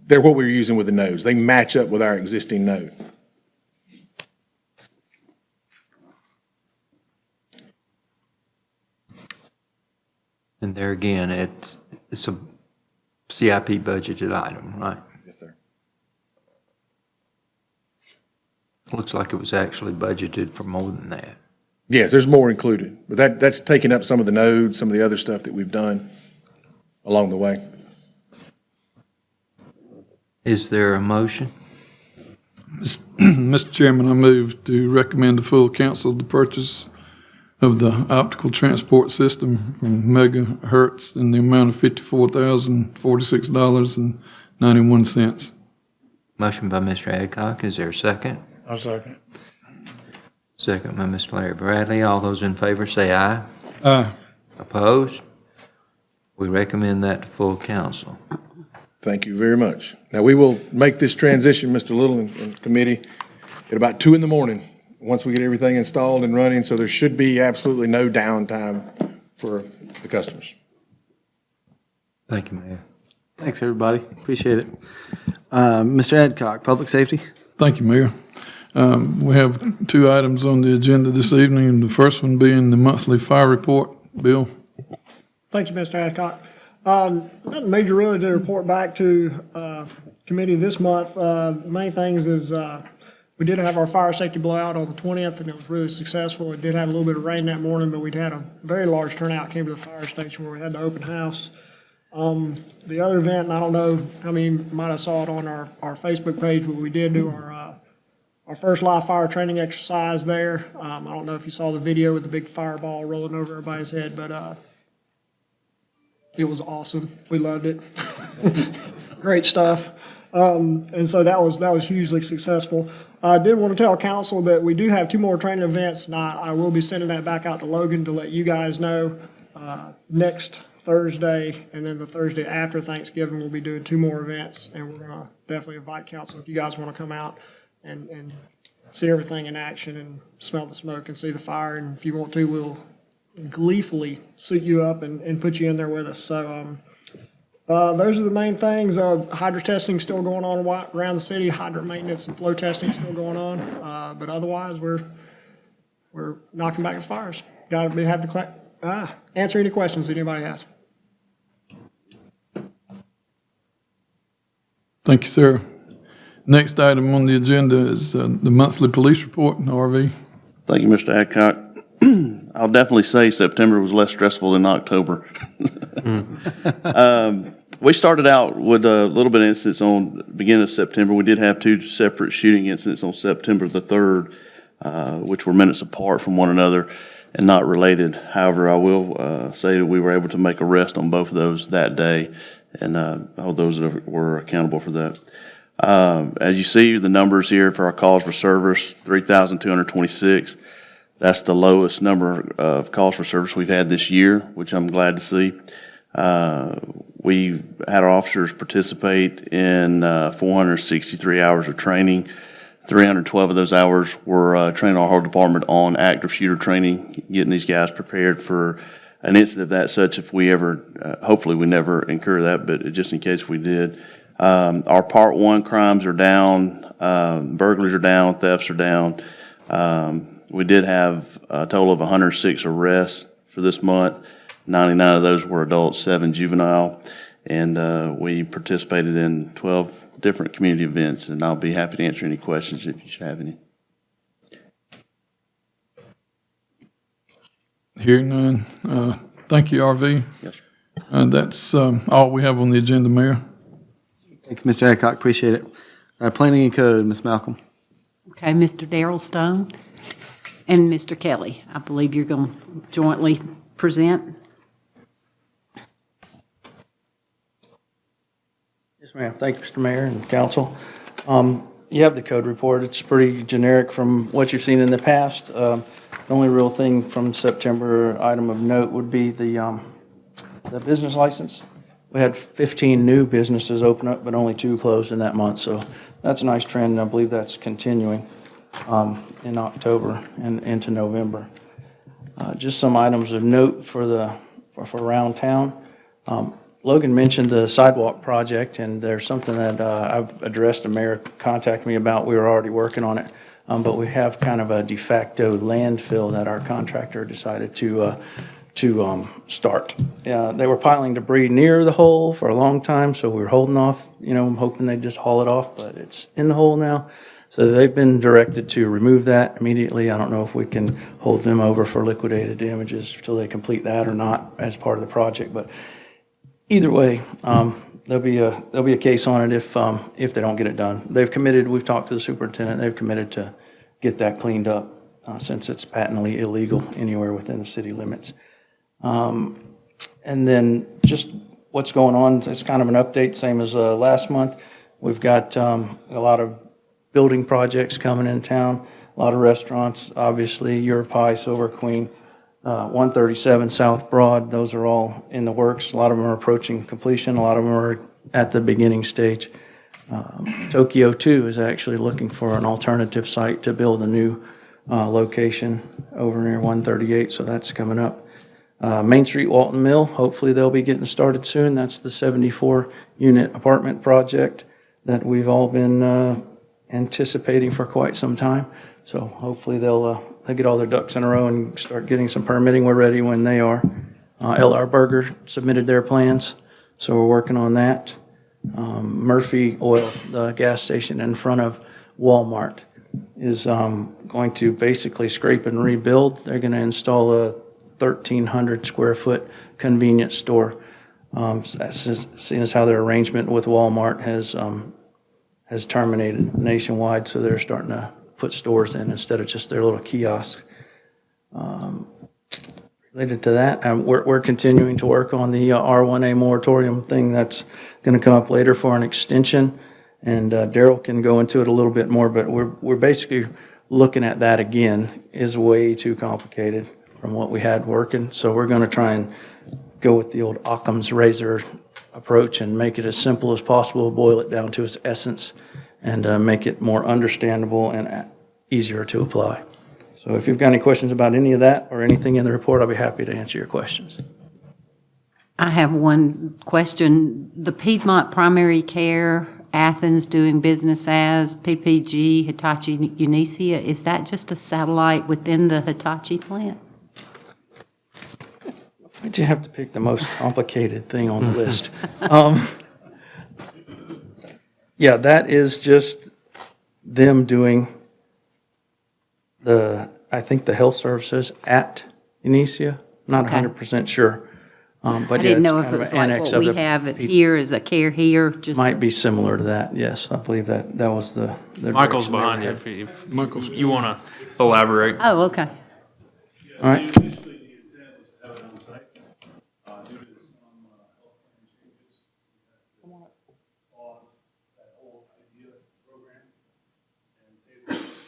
they're what we're using with the nodes. They match up with our existing node. And there again, it's a CIP budgeted item, right? Yes, sir. Looks like it was actually budgeted for more than that. Yes, there's more included, but that's taking up some of the nodes, some of the other stuff that we've done along the way. Is there a motion? Mr. Chairman, I move to recommend to full council the purchase of the optical transport system from Megahertz in the amount of $54,046.91. Motion by Mr. Adcock. Is there a second? I'll second it. Second by Mr. Larry Bradley. All those in favor say aye. Aye. Opposed? We recommend that to full council. Thank you very much. Now, we will make this transition, Mr. Little and committee, at about 2 a.m. once we get everything installed and running, so there should be absolutely no downtime for the customers. Thank you, Mayor. Thanks, everybody. Appreciate it. Mr. Adcock, Public Safety. Thank you, Mayor. We have 2 items on the agenda this evening, and the first one being the monthly fire report. Bill? Thank you, Mr. Adcock. Nothing major really to report back to committee this month. The main things is we did have our fire safety blowout on the 20th, and it was really successful. It did have a little bit of rain that morning, but we'd had a very large turnout, came to the fire station where we had the open house. The other event, and I don't know how many might have saw it on our Facebook page, but we did do our first live fire training exercise there. I don't know if you saw the video with the big fireball rolling over everybody's head, but it was awesome. We loved it. Great stuff. And so that was hugely successful. I did want to tell council that we do have 2 more training events, and I will be sending that back out to Logan to let you guys know. Next Thursday, and then the Thursday after Thanksgiving, we'll be doing 2 more events, and we're going to definitely invite council if you guys want to come out and see everything in action and smell the smoke and see the fire. And if you want to, we'll gleefully suit you up and put you in there with us. So those are the main things. Hydro testing still going on around the city. Hydrant maintenance and flow testing still going on. But otherwise, we're knocking back the fires. Got to have to answer any questions that anybody has. Thank you, sir. Next item on the agenda is the monthly police report, RV. Thank you, Mr. Adcock. I'll definitely say September was less stressful than October. We started out with a little bit of incidents on the beginning of September. We did have 2 separate shooting incidents on September the 3rd, which were minutes apart from one another and not related. However, I will say that we were able to make arrest on both of those that day, and all those that were accountable for that. As you see, the numbers here for our calls for service, 3,226. That's the lowest number of calls for service we've had this year, which I'm glad to see. We had our officers participate in 463 hours of training. 312 of those hours were training our whole department on active shooter training, getting these guys prepared for an incident of that such if we ever, hopefully we never incur that, but just in case we did. Our Part 1 crimes are down, burglaries are down, thefts are down. We did have a total of 106 arrests for this month. 99 of those were adults, 7 juvenile, and we participated in 12 different community events, and I'll be happy to answer any questions if you should have any. Hearing none. Thank you, RV. Yes, sir. And that's all we have on the agenda, Mayor. Thank you, Mr. Adcock, appreciate it. Planning and Code, Ms. Malcolm. Okay, Mr. Darrell Stone and Mr. Kelly. I believe you're going to jointly present. Yes, ma'am. Thank you, Mr. Mayor and council. You have the code report. It's pretty generic from what you've seen in the past. The only real thing from September item of note would be the business license. We had 15 new businesses open up, but only 2 closed in that month. So that's a nice trend, and I believe that's continuing in October and into November. Just some items of note for around town. Logan mentioned the sidewalk project, and there's something that I've addressed. The mayor contacted me about. We were already working on it, but we have kind of a de facto landfill that our contractor decided to start. They were piling debris near the hole for a long time, so we were holding off. I'm hoping they just haul it off, but it's in the hole now. So they've been directed to remove that immediately. I don't know if we can hold them over for liquidated damages until they complete that or not as part of the project, but either way, there'll be a case on it if they don't get it done. They've committed. We've talked to the superintendent. They've committed to get that cleaned up since it's patently illegal anywhere within the city limits. And then just what's going on. It's kind of an update, same as last month. We've got a lot of building projects coming in town. A lot of restaurants, obviously. Your Pie, Silver Queen. 137 South Broad, those are all in the works. A lot of them are approaching completion. A lot of them are at the beginning stage. Tokyo 2 is actually looking for an alternative site to build a new location over near 138, so that's coming up. Main Street Walton Mill, hopefully they'll be getting started soon. That's the 74-unit apartment project that we've all been anticipating for quite some time. So hopefully they'll get all their ducks in a row and start getting some permitting. We're ready when they are. LR Burger submitted their plans, so we're working on that. Murphy Oil, the gas station in front of Walmart, is going to basically scrape and rebuild. They're going to install a 1,300 square foot convenience store. Seeing as how their arrangement with Walmart has terminated nationwide, so they're starting to put stores in instead of just their little kiosks. Related to that, we're continuing to work on the R1A moratorium thing that's going to come up later for an extension, and Daryl can go into it a little bit more, but we're basically looking at that again. Is way too complicated from what we had working, so we're going to try and go with the old Occam's razor approach and make it as simple as possible, boil it down to its essence, and make it more understandable and easier to apply. So if you've got any questions about any of that or anything in the report, I'll be happy to answer your questions. I have one question. The Piedmont Primary Care, Athens doing business as, PPG, Hitachi Unicea, is that just a satellite within the Hitachi plant? Why'd you have to pick the most complicated thing on the list? Yeah, that is just them doing I think the health services at Unicea. Not 100% sure. But I yeah, didn't it's know if kind it of was an like annex what of we the have it here is a care here, just. Might be similar to that, yes. I believe that was the. Michael's direction they were behind you headed. if you want to elaborate. Oh, okay. All right.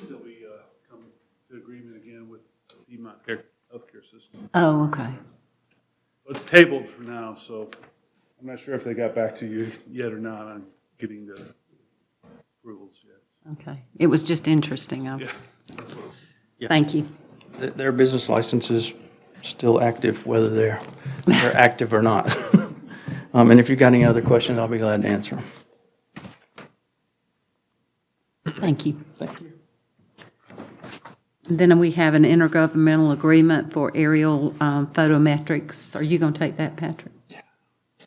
Until we come to agreement again with Piedmont Healthcare System. Oh, okay. It's tabled for now, so I'm not sure if they got back to you yet or not on getting the approvals yet. Okay. It was just interesting. I was, Yeah. thank you. Their business license is still active, whether they're active or not. And if you've got any other questions, I'll be glad to answer them. Thank you. Thank you. Then we have an intergovernmental agreement for aerial photometrics. Are you going to take that, Patrick? Yeah.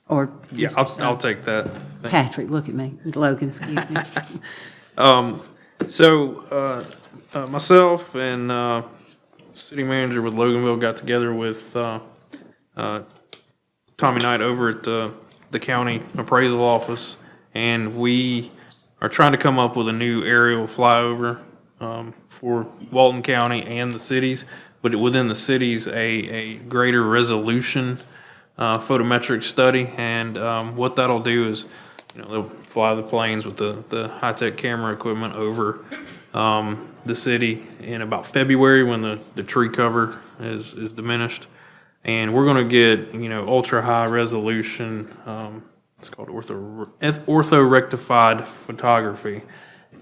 Or? Yeah, I'll take that. Patrick, look at me. Logan, excuse me. Myself and city manager with Loganville got together with Tommy Knight over at the county appraisal office, and we are trying to come up with a new aerial flyover for Walton County and the cities, but within the cities, a greater resolution photometric study. And what that'll do is, they'll fly the planes with the high-tech camera equipment over the city in about February when the tree cover is diminished. And we're going to get, ultra-high resolution, it's called ortho-rectified photography.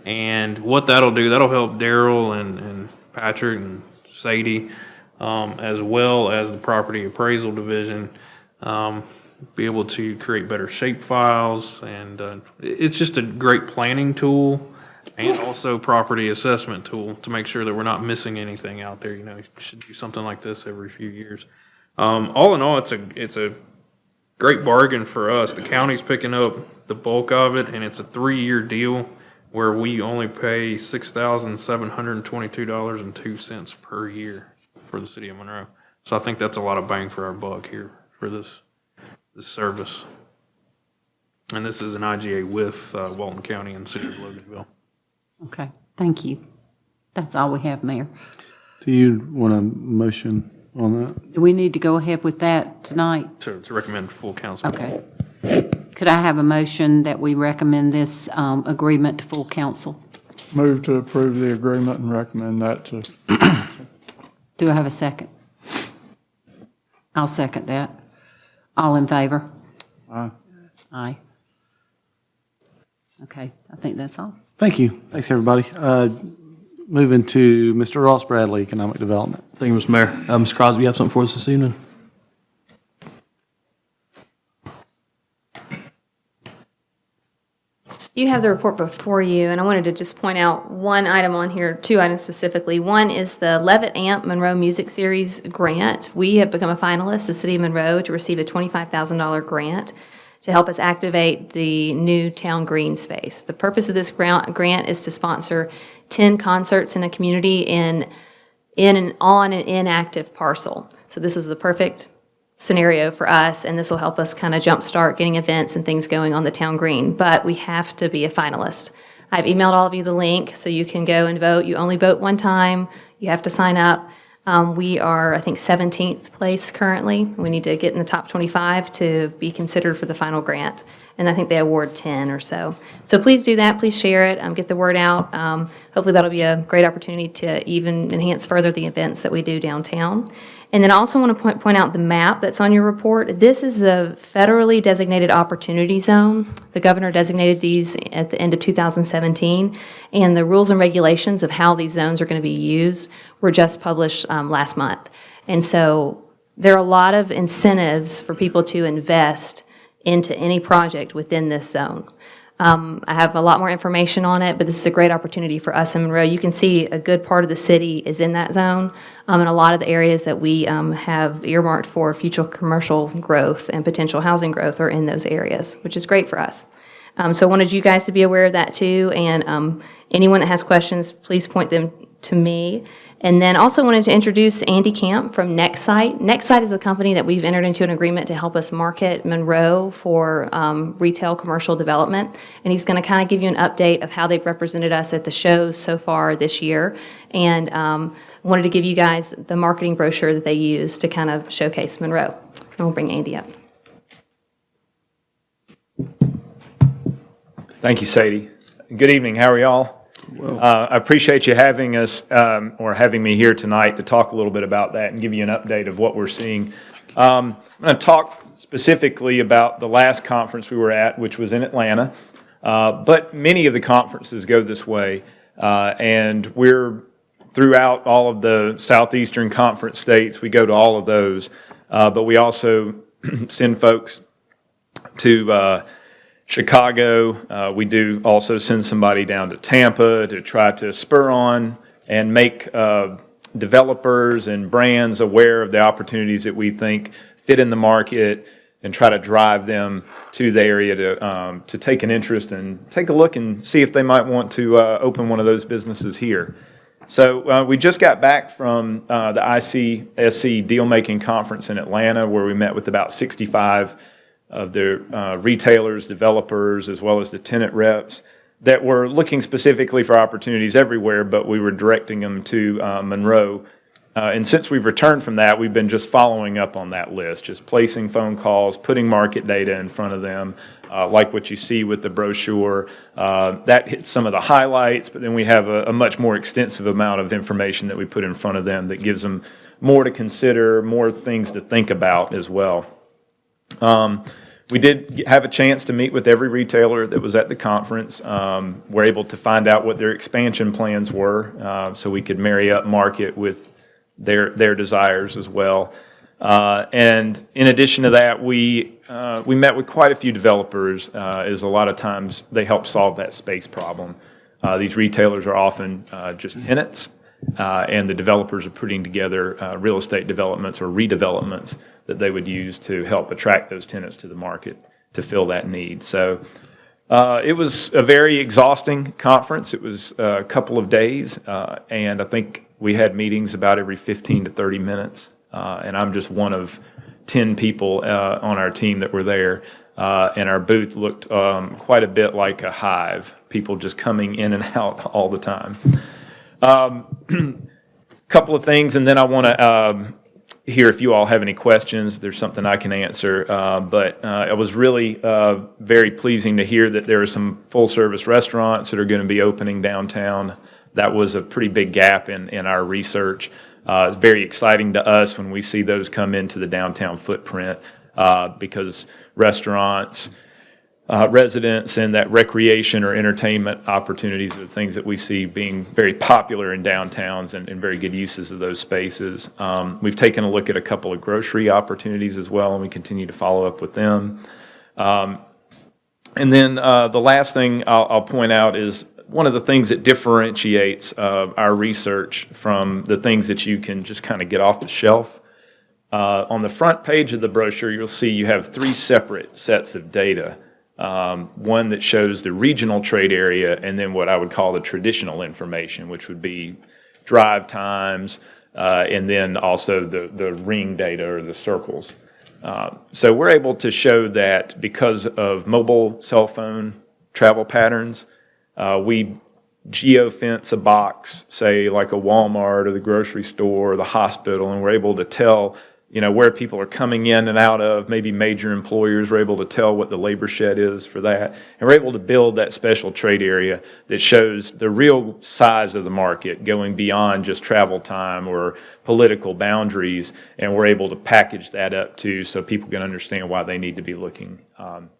And what that'll do, that'll help Daryl and Patrick and Sadie, as well as the property appraisal division, be able to create better shape files. And it's just a great planning tool and also property assessment tool to make sure that we're not missing anything out there. You should do something like this every few years. All in all, it's a great bargain for us. The county's picking up the bulk of it, and it's a 3-year deal where we only pay $6,722.02 per year for the city of Monroe. So I think that's a lot of bang for our buck here for this service. And this is an IGA with Walton County and City of Loganville. Okay, thank you. That's all we have, Mayor. Do you want a motion on that? Do we need to go ahead with that tonight? To recommend full council. Okay. Could I have a motion that we recommend this agreement to full council? Move to approve the agreement and recommend that to. Do I have a second? I'll second that. All in favor? Aye. Aye. Okay, I think that's all. Thank you. Thanks, everybody. Moving to Mr. Ross Bradley, Economic Development. Thank you, Mr. Mayor. Ms. Crosby, you have something for us this evening? You have the report before you, and I wanted to just point out one item on here, 2 items specifically. One is the Levitt Amp Monroe Music Series grant. We have become a finalist, the City of Monroe, to receive a $25,000 grant to help us activate the new town green space. The purpose of this grant is to sponsor 10 concerts in a community in and on an inactive parcel. So this was the perfect scenario for us, and this will help us kind of jumpstart getting events and things going on the town green. But we have to be a finalist. I've emailed all of you the link so you can go and vote. You only vote one time. You have to sign up. We are, I think, 17th place currently. We need to get in the top 25 to be considered for the final grant. And I think they award 10 or so. So please do that. Please share it. Get the word out. Hopefully that'll be a great opportunity to even enhance further the events that we do downtown. And then I also want to point out the map that's on your report. This is the federally designated opportunity zone. The governor designated these at the end of 2017, and the rules and regulations of how these zones are going to be used were just published last month. And so there are a lot of incentives for people to invest into any project within this zone. I have a lot more information on it, but this is a great opportunity for us in Monroe. You can see a good part of the city is in that zone, and a lot of the areas that we have earmarked for future commercial growth and potential housing growth are in those areas, which is great for us. So I wanted you guys to be aware of that too, and anyone that has questions, please point them to me. And then also wanted to introduce Andy Camp from Nextsite. Nextsite is a company that we've entered into an agreement to help us market Monroe for retail commercial development. And he's going to kind of give you an update of how they've represented us at the shows so far this year. And wanted to give you guys the marketing brochure that they use to kind of showcase Monroe. And we'll bring Andy up. Thank you, Sadie. Good evening. How are y'all? I appreciate you having us, or having me here tonight to talk a little bit about that and give you an update of what we're seeing. I'm going to talk specifically about the last conference we were at, which was in Atlanta. But many of the conferences go this way, and we're throughout all of the Southeastern Conference states. We go to all of those, but we also send folks to Chicago. We do also send somebody down to Tampa to try to spur on and make developers and brands aware of the opportunities that we think fit in the market and try to drive them to the area to take an interest and take a look and see if they might want to open one of those businesses here. So we just got back from the ICSC Deal-Making Conference in Atlanta, where we met with about 65 of the retailers, developers, as well as the tenant reps that were looking specifically for opportunities everywhere, but we were directing them to Monroe. And since we've returned from that, we've been just following up on that list, just placing phone calls, putting market data in front of them, like what you see with the brochure. That hits some of the highlights, but then we have a much more extensive amount of information that we put in front of them that gives them more to consider, more things to think about as well. We did have a chance to meet with every retailer that was at the conference. We're able to find out what their expansion plans were, so we could marry up market with their desires as well. And in addition to that, we met with quite a few developers, as a lot of times they help solve that space problem. These retailers are often just tenants, and the developers are putting together real estate developments or redevelopments that they would use to help attract those tenants to the market to fill that need. So it was a very exhausting conference. It was a couple of days, and I think we had meetings about every 15 to 30 minutes, and I'm just one of 10 people on our team that were there, and our booth looked quite a bit like a hive, people just coming in and out all the time. Couple of things, and then I want to hear if you all have any questions, if there's something I can answer. But it was really very pleasing to hear that there are some full-service restaurants that are going to be opening downtown. That was a pretty big gap in our research. It's very exciting to us when we see those come into the downtown footprint, because restaurants, residents, and that recreation or entertainment opportunities are the things that we see being very popular in downtowns and very good uses of those spaces. We've taken a look at a couple of grocery opportunities as well, and we continue to follow up with them. And then the last thing I'll point out is one of the things that differentiates our research from the things that you can just kind of get off the shelf. On the front page of the brochure, you'll see you have 3 separate sets of data. One that shows the regional trade area, and then what I would call the traditional information, which would be drive times, and then also the ring data or the circles. So we're able to show that because of mobile cell phone travel patterns, we geofence a box, say like a Walmart or the grocery store or the hospital, and we're able to tell where people are coming in and out of. Maybe major employers, we're able to tell what the labor shed is for that. And we're able to build that special trade area that shows the real size of the market going beyond just travel time or political boundaries. And we're able to package that up too, so people can understand why they need to be looking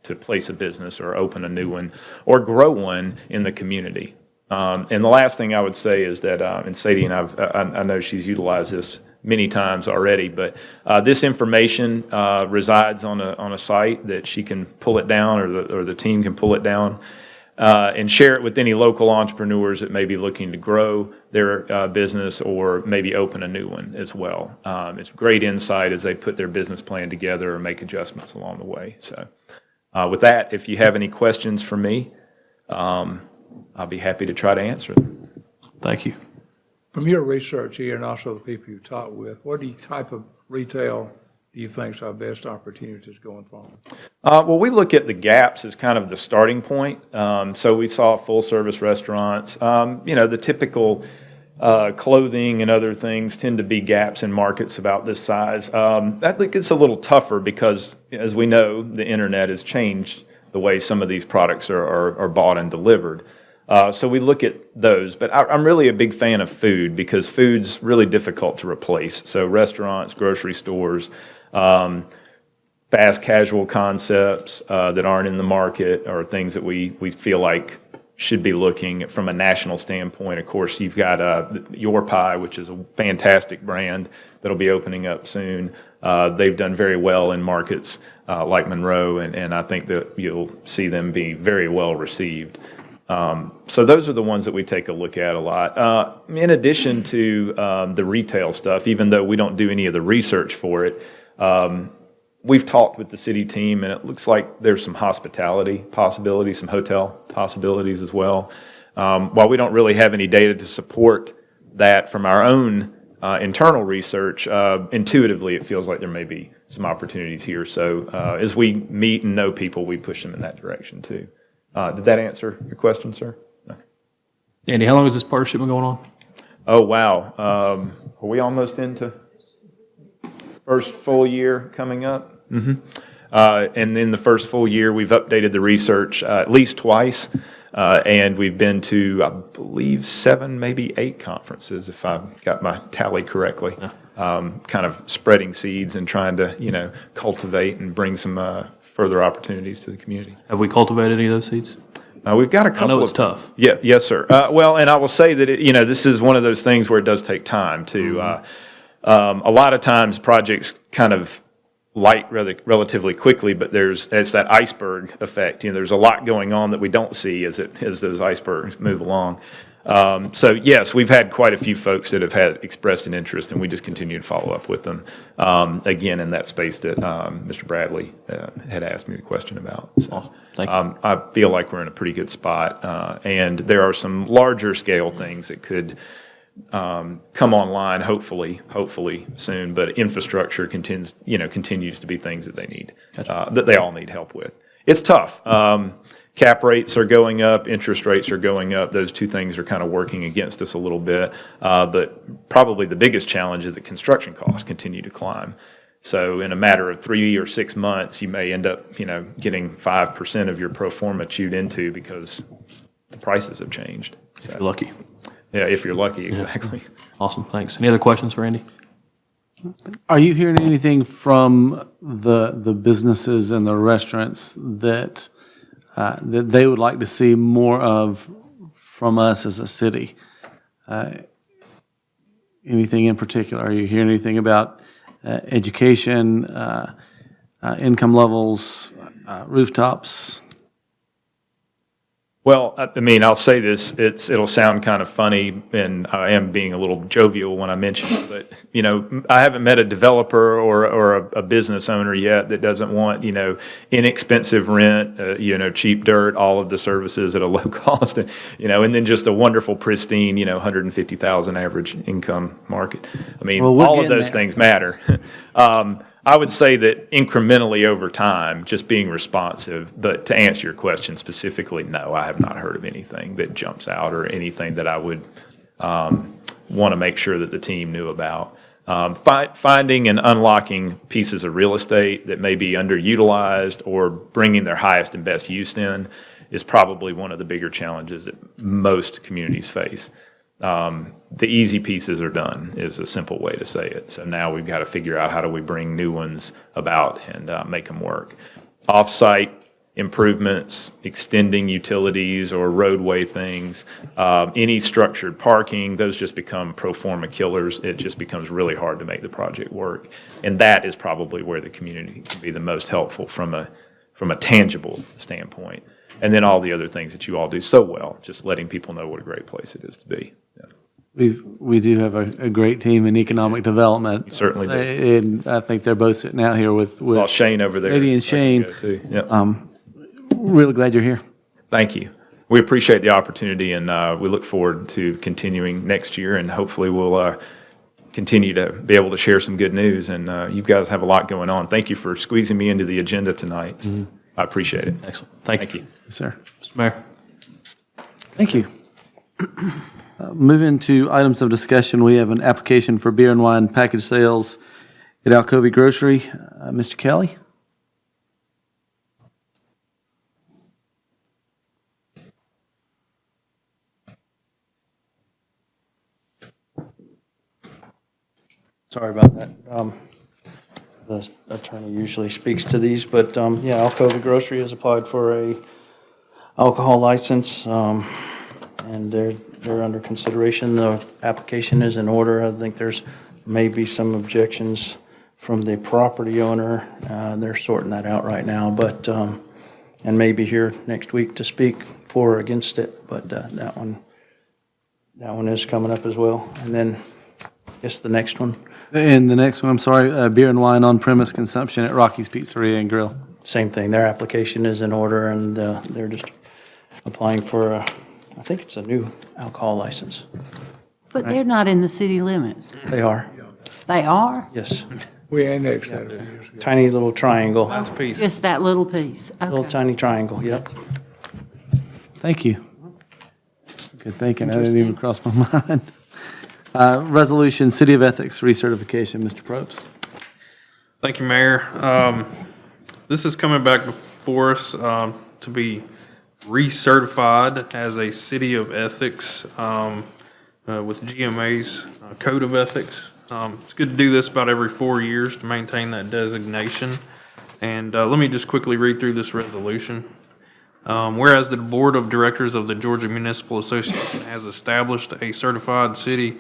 to place a business or open a new one or grow one in the community. And the last thing I would say is that, and Sadie and I know she's utilized this many times already, but this information resides on a site that she can pull it down, or the team can pull it down and share it with any local entrepreneurs that may be looking to grow their business or maybe open a new one as well. It's great insight as they put their business plan together or make adjustments along the way. So with that, if you have any questions for me, I'll be happy to try to answer them. Thank you. From your research here and also the people you've talked with, what type of retail do you think is our best opportunities going forward? Well, we look at the gaps as kind of the starting point. So we saw full-service restaurants. The typical clothing and other things tend to be gaps in markets about this size. I think it's a little tougher because, as we know, the internet has changed the way some of these products are bought and delivered. So we look at those, but I'm really a big fan of food because food's really difficult to replace. So restaurants, grocery stores, fast casual concepts that aren't in the market are things that we feel like should be looking from a national standpoint. Of course, you've got Your Pie, which is a fantastic brand that'll be opening up soon. They've done very well in markets like Monroe, and I think that you'll see them be very well received. So those are the ones that we take a look at a lot. In addition to the retail stuff, even though we don't do any of the research for it, we've talked with the city team, and it looks like there's some hospitality possibilities, some hotel possibilities as well. While we don't really have any data to support that from our own internal research, intuitively it feels like there may be some opportunities here. So as we meet and know people, we push them in that direction too. Did that answer your question, sir? No. Andy, how long has this partnership been going on? Oh, wow. Are we almost into first full year coming up? Mm-hmm. And in the first full year, we've updated the research at least twice, and we've been to, I believe, 7, maybe 8 conferences, if I've got my tally correctly. Kind of spreading seeds and trying to, cultivate and bring some further opportunities to the community. Have we cultivated any of those seeds? We've got a couple. I know it's tough. Yeah, yes, sir. Well, and I will say that this is one of those things where it does take time to. A lot of times projects kind of light relatively quickly, but it's that iceberg effect. There's a lot going on that we don't see as those icebergs move along. So yes, we've had quite a few folks that have had expressed an interest, and we just continue to follow up with them. Again, in that space that Mr. Bradley had asked me the question about. So, Thank you. I feel like we're in a pretty good spot, and there are some larger scale things that could come online, hopefully soon. But infrastructure continues to be things that they need, that they all need help with. It's tough. Cap rates are going up, interest rates are going up. Those two things are kind of working against us a little bit. But probably the biggest challenge is that construction costs continue to climb. So in a matter of 3 or 6 months, you may end up, getting 5% of your pro forma chewed into because the prices have changed. So, If you're lucky. Yeah, if you're lucky, exactly. Yeah. Awesome, thanks. Any other questions for Andy? Are you hearing anything from the businesses and the restaurants that they would like to see more of from us as a city? Anything in particular? Are you hearing anything about education, income levels, rooftops? Well, I'll say this, it'll sound kind of funny, and I am being a little jovial when I mention it, but, I haven't met a developer or a business owner yet that doesn't want, inexpensive rent, cheap dirt, all of the services at a low cost, and then just a wonderful, pristine, 150,000 average income market. All of those things matter. I would say that incrementally over time, just being responsive, but to answer your question specifically, no, I have not heard of anything that jumps out or anything that I would want to make sure that the team knew about. Finding and unlocking pieces of real estate that may be underutilized or bringing their highest and best use in is probably one of the bigger challenges that most communities face. The easy pieces are done is a simple way to say it. So now we've got to figure out how do we bring new ones about and make them work. Off-site improvements, extending utilities or roadway things, any structured parking, those just become pro forma killers. It just becomes really hard to make the project work. And that is probably where the community can be the most helpful from a tangible standpoint. And then all the other things that you all do so well, just letting people know what a great place it is to be. Yeah. We do have a great team in economic development. We certainly do. And I think they're both sitting out here with Saw Shane over there. Sadie and Shane. Yep. Really glad you're here. Thank you. we appreciate the opportunity, and we look forward to continuing next year, and hopefully we'll continue to be able to share some good news. And you guys have a lot going on. Thank you for squeezing me into the agenda tonight. I appreciate it. Excellent. Thank you. Yes, sir. Mr. Mayor. Thank you. Moving to items of discussion, we have an application for beer and wine package sales at Alcovey Grocery. Mr. Kelly? Sorry about that. The attorney usually speaks to these, but yeah, Alcova Grocery has applied for a alcohol license, and they're under consideration. The application is in order. I think there's maybe some objections from the property owner. They're sorting that out right now, but and maybe here next week to speak for or against it. But that one is coming up as well. And then I guess the next one. And the next one, I'm sorry, beer and wine on-premise consumption at Rocky's Pizzeria and Grill. Same thing. Their application is in order, and they're just applying for, I think it's a new alcohol license. But they're not in the city limits. They are. They are? Yes. We annexed that a few years ago. Tiny little triangle. Last piece. Just that little piece. Little Okay. tiny triangle, yep. Thank you. Good thinking. That didn't even cross my mind. Resolution, City of Ethics recertification. Mr. Probst. Thank you, Mayor. This is coming back before us to be recertified as a City of Ethics with GMA's Code of Ethics. It's good to do this about every 4 years to maintain that designation. And let me just quickly read through this resolution. Whereas the Board of Directors of the Georgia Municipal Association has established a Certified City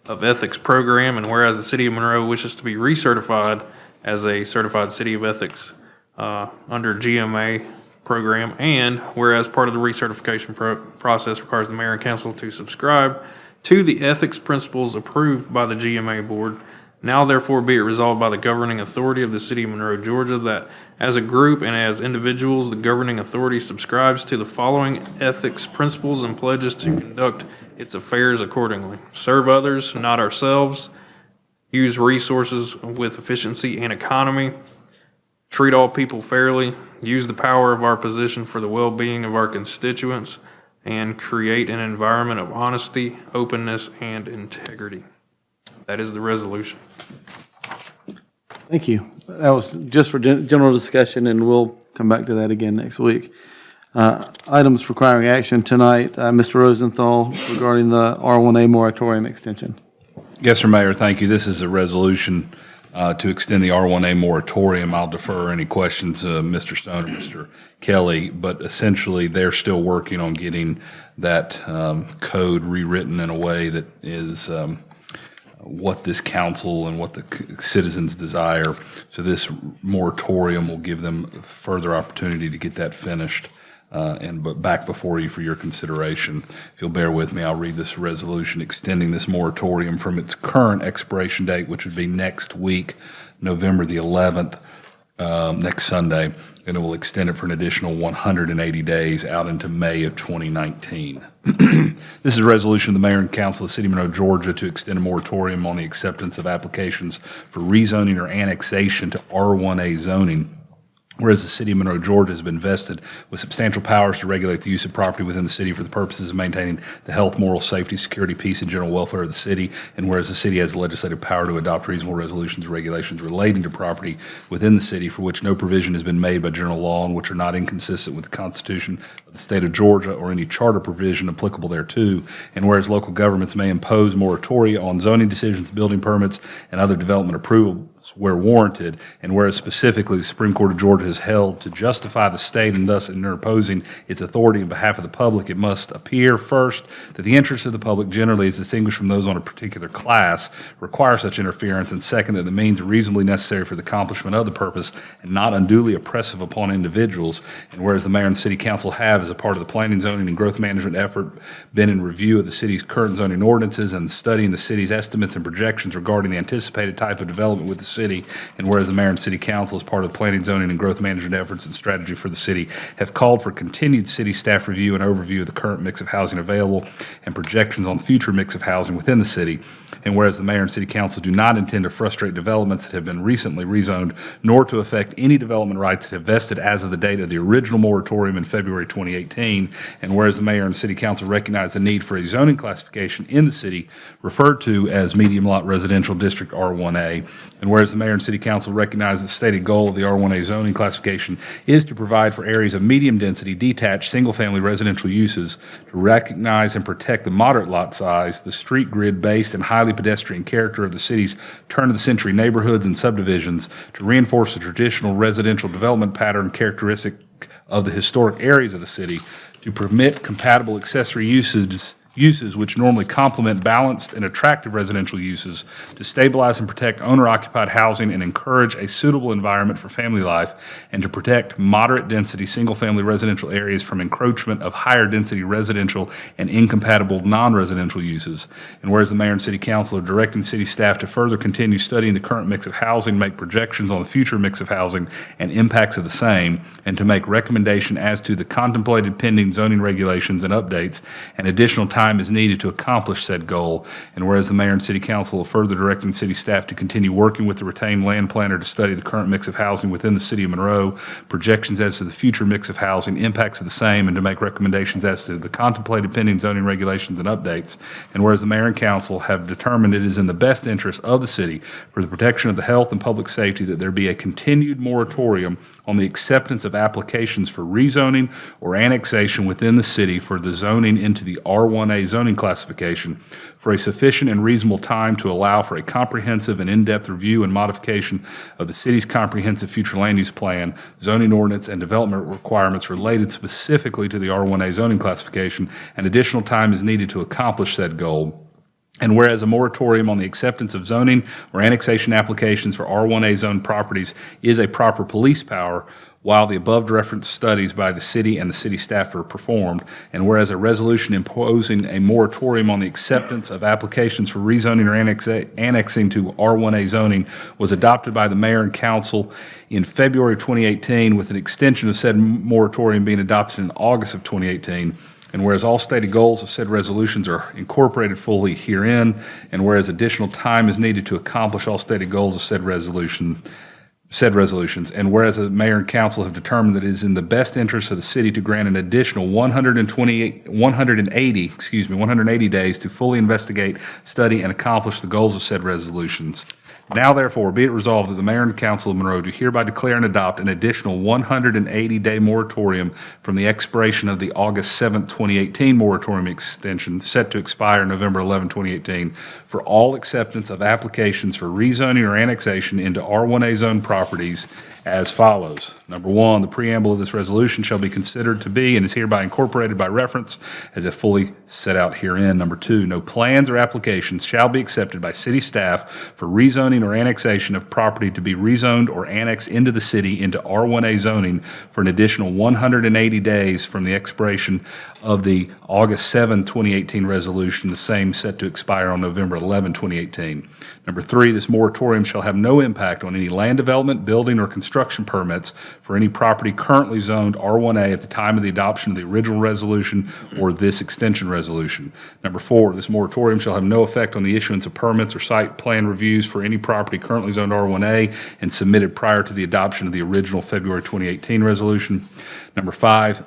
of Ethics program, and whereas the City of Monroe wishes to be recertified as a Certified City of Ethics under GMA program, and whereas part of the recertification process requires the mayor and council to subscribe to the ethics principles approved by the GMA board, now therefore be it resolved by the governing authority of the City of Monroe, Georgia, that as a group and as individuals, the governing authority subscribes to the following ethics principles and pledges to conduct its affairs accordingly. Serve others, not ourselves. Use resources with efficiency and economy. Treat all people fairly. Use the power of our position for the well-being of our constituents. And create an environment of honesty, openness, and integrity. That is the resolution. Thank you. That was just for general discussion, and we'll come back to that again next week. Items requiring action tonight, Mr. Rosenthal, regarding the R1A moratorium extension. Yes, sir, Mayor, thank you. This is a resolution to extend the R1A moratorium. I'll defer any questions, Mr. Stone or Mr. Kelly, but essentially they're still working on getting that code rewritten in a way that is what this council and what the citizens desire. So this moratorium will give them further opportunity to get that finished but back before you for your consideration. If you'll bear with me, I'll read this resolution extending this moratorium from its current expiration date, which would be next week, November the 11th, next Sunday, and it will extend it for an additional 180 days out into May of 2019. This is a resolution of the Mayor and Council of the City of Monroe, Georgia, to extend a moratorium on the acceptance of applications for rezoning or annexation to R1A zoning. Whereas the City of Monroe, Georgia has been vested with substantial powers to regulate the use of property within the city for the purposes of maintaining the health, moral, safety, security, peace, and general welfare of the city, and whereas the city has the legislative power to adopt reasonable resolutions and regulations relating to property within the city for which no provision has been made by general law and which are not inconsistent with the Constitution of the state of Georgia or any charter provision applicable thereto, and whereas local governments may impose moratoria on zoning decisions, building permits, and other development approvals where warranted, and whereas specifically the Supreme Court of Georgia has held to justify the state and thus interposing its authority on behalf of the public, it must appear first that the interests of the public generally as distinguished from those on a particular class require such interference, and second that the means are reasonably necessary for the accomplishment of the purpose and not unduly oppressive upon individuals, and whereas the mayor and the city council have, as a part of the planning, zoning, and growth management effort, been in review of the city's current zoning ordinances and studying the city's estimates and projections regarding the anticipated type of development with the city. And whereas the mayor and city council, as part of the planning, zoning, and growth management efforts and strategy for the city, have called for continued city staff review and overview of the current mix of housing available and projections on the future mix of housing within the city. And whereas the mayor and city council do not intend to frustrate developments that have been recently rezoned, nor to affect any development rights that have vested as of the date of the original moratorium in February 2018. And whereas the mayor and city council recognize the need for a zoning classification in the city referred to as medium lot residential district R1A. And whereas the mayor and city council recognize the stated goal of the R1A zoning classification is to provide for areas of medium density, detached, single-family residential uses, to recognize and protect the moderate lot size, the street grid-based and highly pedestrian character of the city's turn-of-the-century neighborhoods and subdivisions, to reinforce the traditional residential development pattern characteristic of the historic areas of the city, to permit compatible accessory uses which normally complement balanced and attractive residential uses, to stabilize and protect owner-occupied housing and encourage a suitable environment for family life, and to protect moderate-density, single-family residential areas from encroachment of higher-density residential and incompatible non-residential uses. And whereas the mayor and city council are directing city staff to further continue studying the current mix of housing, make projections on the future mix of housing and impacts of the same, and to make recommendation as to the contemplated pending zoning regulations and updates, and additional time is needed to accomplish said goal. And whereas the mayor and city council are further directing city staff to continue working with the retained land planner to study the current mix of housing within the city of Monroe, projections as to the future mix of housing, impacts of the same, and to make recommendations as to the contemplated pending zoning regulations and updates. And whereas the mayor and council have determined it is in the best interest of the city for the protection of the health and public safety that there be a continued moratorium on the acceptance of applications for rezoning or annexation within the city for the zoning into the R1A zoning classification for a sufficient and reasonable time to allow for a comprehensive and in-depth review and modification of the city's comprehensive future land use plan, zoning ordinance, and development requirements related specifically to the R1A zoning classification, and additional time is needed to accomplish said goal. And whereas a moratorium on the acceptance of zoning or annexation applications for R1A zone properties is a proper police power, while the above referenced studies by the city and the city staff are performed, and whereas a resolution imposing a moratorium on the acceptance of applications for rezoning or annexing to R1A zoning was adopted by the mayor and council in February 2018, with an extension of said moratorium being adopted in August of 2018. And whereas all stated goals of said resolutions are incorporated fully herein, and whereas additional time is needed to accomplish all stated goals of said resolutions, and whereas the mayor and council have determined that it is in the best interest of the city to grant an additional 180 days to fully investigate, study, and accomplish the goals of said resolutions. Now therefore, be it resolved that the mayor and council of Monroe do hereby declare and adopt an additional 180-day moratorium from the expiration of the August 7, 2018 moratorium extension set to expire November 11, 2018 for all acceptance of applications for rezoning or annexation into R1A zone properties as follows. Number one, the preamble of this resolution shall be considered to be and is hereby incorporated by reference as if fully set out herein. Number two, no plans or applications shall be accepted by city staff for rezoning or annexation of property to be rezoned or annexed into the city into R1A zoning for an additional 180 days from the expiration of the August 7, 2018 resolution, the same set to expire on November 11, 2018. Number three, this moratorium shall have no impact on any land development, building, or construction permits for any property currently zoned R1A at the time of the adoption of the original resolution or this extension resolution. Number four, this moratorium shall have no effect on the issuance of permits or site plan reviews for any property currently zoned R1A and submitted prior to the adoption of the original February 2018 resolution. Number five,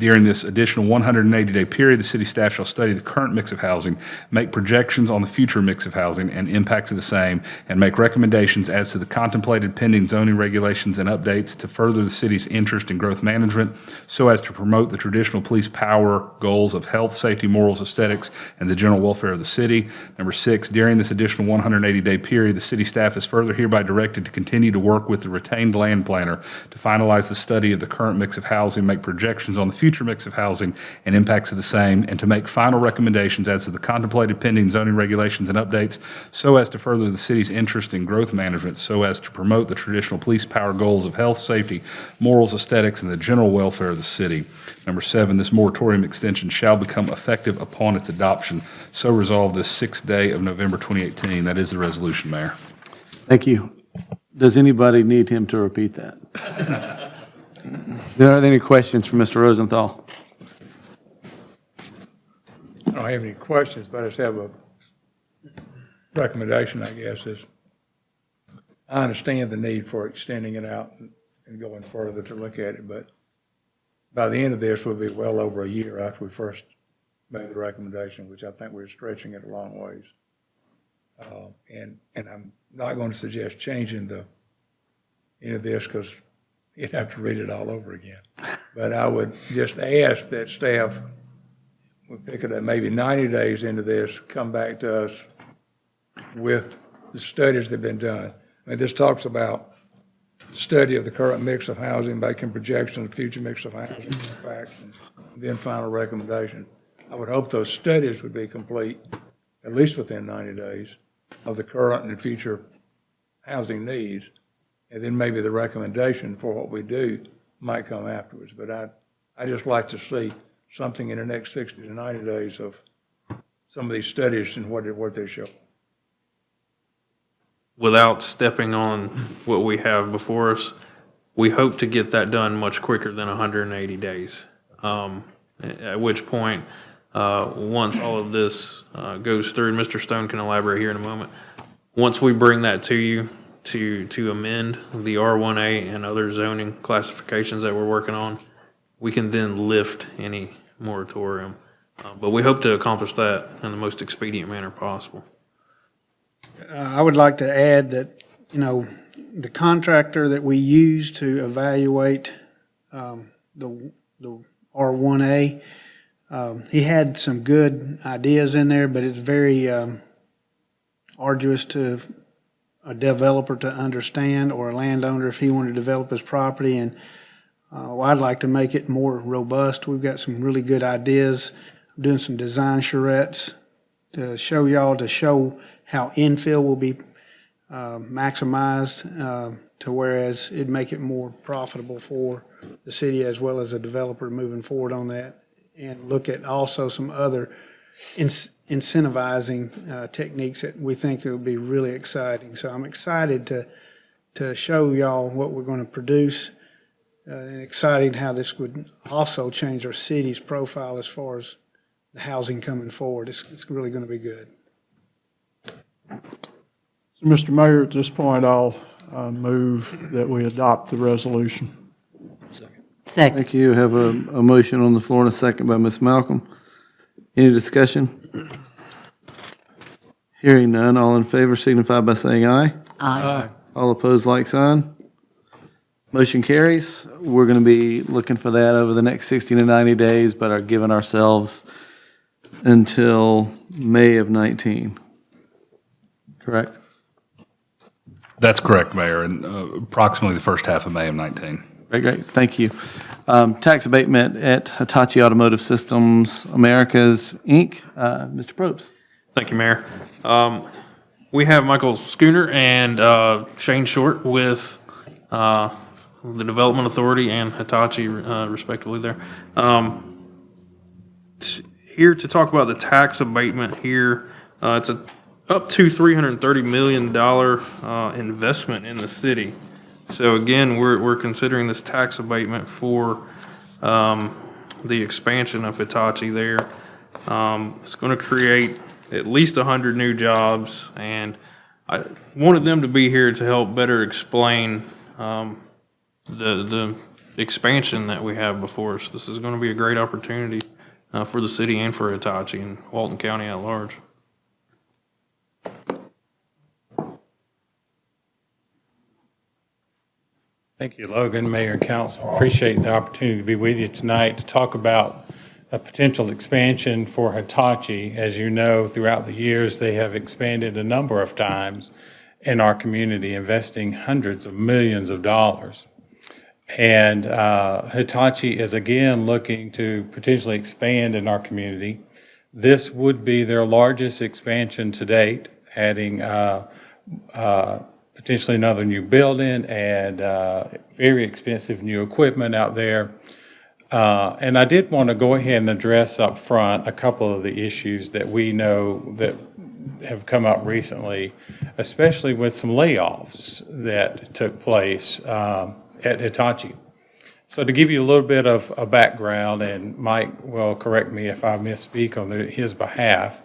during this additional 180-day period, the city staff shall study the current mix of housing, make projections on the future mix of housing and impacts of the same, and make recommendations as to the contemplated pending zoning regulations and updates to further the city's interest in growth management so as to promote the traditional police power goals of health, safety, morals, aesthetics, and the general welfare of the city. Number six, during this additional 180-day period, the city staff is further hereby directed to continue to work with the retained land planner to finalize the study of the current mix of housing, make projections on the future mix of housing and impacts of the same, and to make final recommendations as to the contemplated pending zoning regulations and updates so as to further the city's interest in growth management so as to promote the traditional police power goals of health, safety, morals, aesthetics, and the general welfare of the city. Number seven, this moratorium extension shall become effective upon its adoption. So resolved this 6th day of November 2018. That is the resolution, Mayor. Thank you. Does anybody need him to repeat that? Are there any questions for Mr. Rosenthal? I don't have any questions, but I just have a recommendation, I guess, is I understand the need for extending it out and going further to look at it, but by the end of this, we'll be well over a year after we first made the recommendation, which I think we're stretching it a long ways. And I'm not going to suggest changing any of this because you'd have to read it all over again. But I would just ask that staff, we pick it up maybe 90 days into this, come back to us with the studies that have been done. I mean, this talks about study of the current mix of housing, making projections of future mix of housing impacts, and then final recommendation. I would hope those studies would be complete, at least within 90 days, of the current and future housing needs, and then maybe the recommendation for what we do might come afterwards. But I just like to see something in the next 60 to 90 days of some of these studies and what they show. Without stepping on what we have before us, we hope to get that done much quicker than 180 days. At which point, once all of this goes through, and Mr. Stone can elaborate here in a moment, once we bring that to you to amend the R1A and other zoning classifications that we're working on, we can then lift any moratorium. But we hope to accomplish that in the most expedient manner possible. I would like to add that, the contractor that we use to evaluate the R1A, he had some good ideas in there, but it's very arduous to a developer to understand, or a landowner if he wanted to develop his property. And I'd like to make it more robust. We've got some really good ideas. I'm doing some design charrettes to show y'all, to show how infill will be maximized to whereas it'd make it more profitable for the city as well as a developer moving forward on that, and look at also some other incentivizing techniques that we think will be really exciting. So I'm excited to show y'all what we're going to produce, and excited how this would also change our city's profile as far as the housing coming forward. It's really going to be good. So, Mr. Mayor, at this point, I'll move that we adopt the resolution. Second. Thank you. Have a motion on the floor and a second by Ms. Malcolm. Any discussion? Hearing none, all in favor signify by saying aye. Aye. All opposed, like sign. Motion carries. We're going to be looking for that over the next 60 to 90 days, but are giving ourselves until May of 19. Correct? That's correct, Mayor, and approximately the first half of May of 19. Great, thank you. Tax abatement at Hitachi Automotive Systems Americas, Inc. Mr. Probst. Thank you, Mayor. We have Michael Schooner and Shane Short with the Development Authority and Hitachi, respectively there. Here to talk about the tax abatement here. It's up to $330 million investment in the city. So again, we're considering this tax abatement for the expansion of Hitachi there. It's going to create at least 100 new jobs, and I wanted them to be here to help better explain the expansion that we have before us. This is going to be a great opportunity for the city and for Hitachi and Walton County at large. Thank you, Logan, Mayor and Council. Appreciate the opportunity to be with you tonight to talk about a potential expansion for Hitachi. As you know, throughout the years, they have expanded a number of times in our community, investing hundreds of millions of dollars. And Hitachi is again looking to potentially expand in our community. This would be their largest expansion to date, adding potentially another new building and very expensive new equipment out there. And I did want to go ahead and address up front a couple of the issues that we know that have come up recently, especially with some layoffs that took place at Hitachi. So to give you a little bit of a background, and Mike will correct me if I misspeak on his behalf,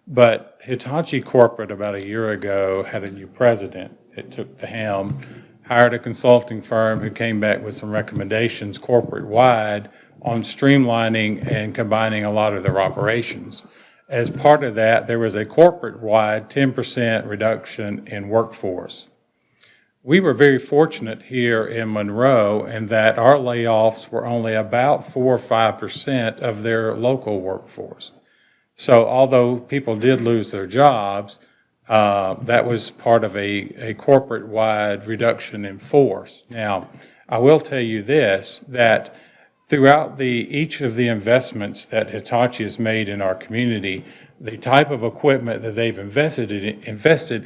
but Hitachi Corporate about a year ago had a new president that took the helm, hired a consulting firm who came back with some recommendations corporate-wide on streamlining and combining a lot of their operations. As part of that, there was a corporate-wide 10% reduction in workforce. We were very fortunate here in Monroe in that our layoffs were only about 4 or 5% of their local workforce. So although people did lose their jobs, that was part of a corporate-wide reduction in force. Now, I will tell you this, that throughout each of the investments that Hitachi has made in our community, the type of equipment that they've invested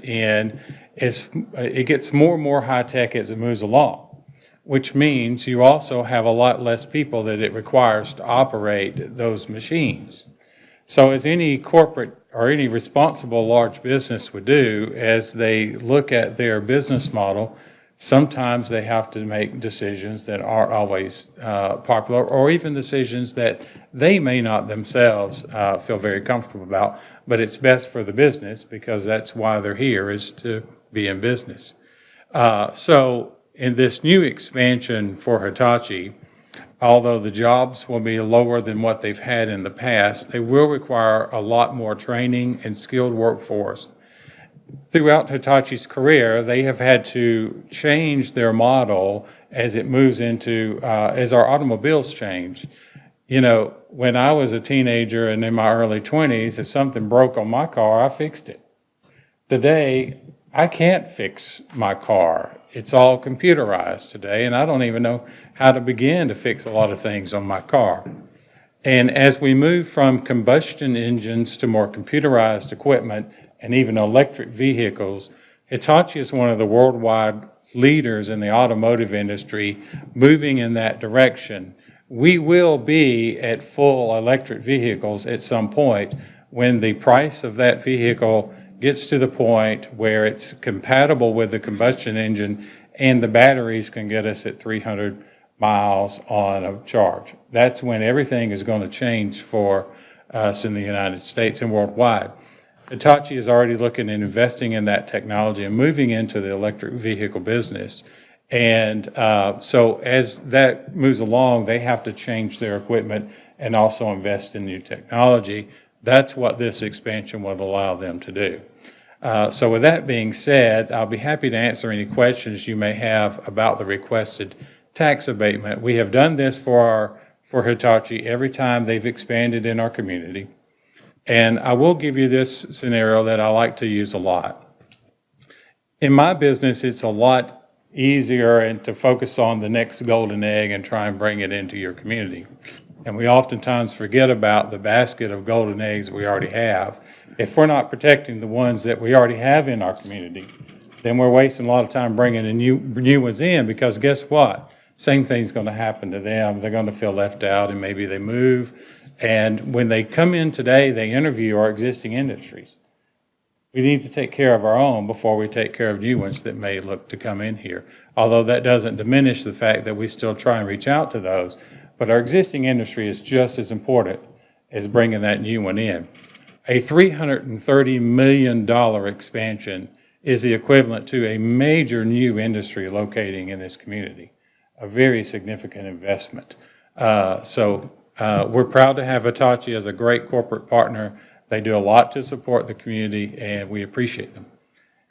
in it gets more and more high-tech as it moves along, which means you also have a lot less people that it requires to operate those machines. So as any corporate or any responsible large business would do, as they look at their business model, sometimes they have to make decisions that aren't always popular, or even decisions that they may not themselves feel very comfortable about, but it's best for the business because that's why they're here, is to be in business. So in this new expansion for Hitachi, although the jobs will be lower than what they've had in the past, they will require a lot more training and skilled workforce. Throughout Hitachi's career, they have had to change their model as it moves into, as our automobiles change. You know, when I was a teenager and in my early 20s, if something broke on my car, I fixed it. Today, I can't fix my car. It's all computerized today, and I don't even know how to begin to fix a lot of things on my car. And as we move from combustion engines to more computerized equipment and even electric vehicles, Hitachi is one of the worldwide leaders in the automotive industry moving in that direction. We will be at full electric vehicles at some point when the price of that vehicle gets to the point where it's compatible with the combustion engine and the batteries can get us at 300 miles on a charge. That's when everything is going to change for us in the United States and worldwide. Hitachi is already looking at investing in that technology and moving into the electric vehicle business. And so as that moves along, they have to change their equipment and also invest in new technology. That's what this expansion would allow them to do. So with that being said, I'll be happy to answer any questions you may have about the requested tax abatement. We have done this for Hitachi every time they've expanded in our community. And I will give you this scenario that I like to use a lot. In my business, it's a lot easier and to focus on the next golden egg and try and bring it into your community. And we oftentimes forget about the basket of golden eggs we already have. If we're not protecting the ones that we already have in our community, then we're wasting a lot of time bringing the new ones in, because guess what? Same thing's going to happen to them. They're going to feel left out and maybe they move. And when they come in today, they interview our existing industries. We need to take care of our own before we take care of new ones that may look to come in here. Although that doesn't diminish the fact that we still try and reach out to those. But our existing industry is just as important as bringing that new one in. A $330 million expansion is the equivalent to a major new industry locating in this community, a very significant investment. We're proud to have Hitachi as a great corporate partner. They do a lot to support the community, and we appreciate them.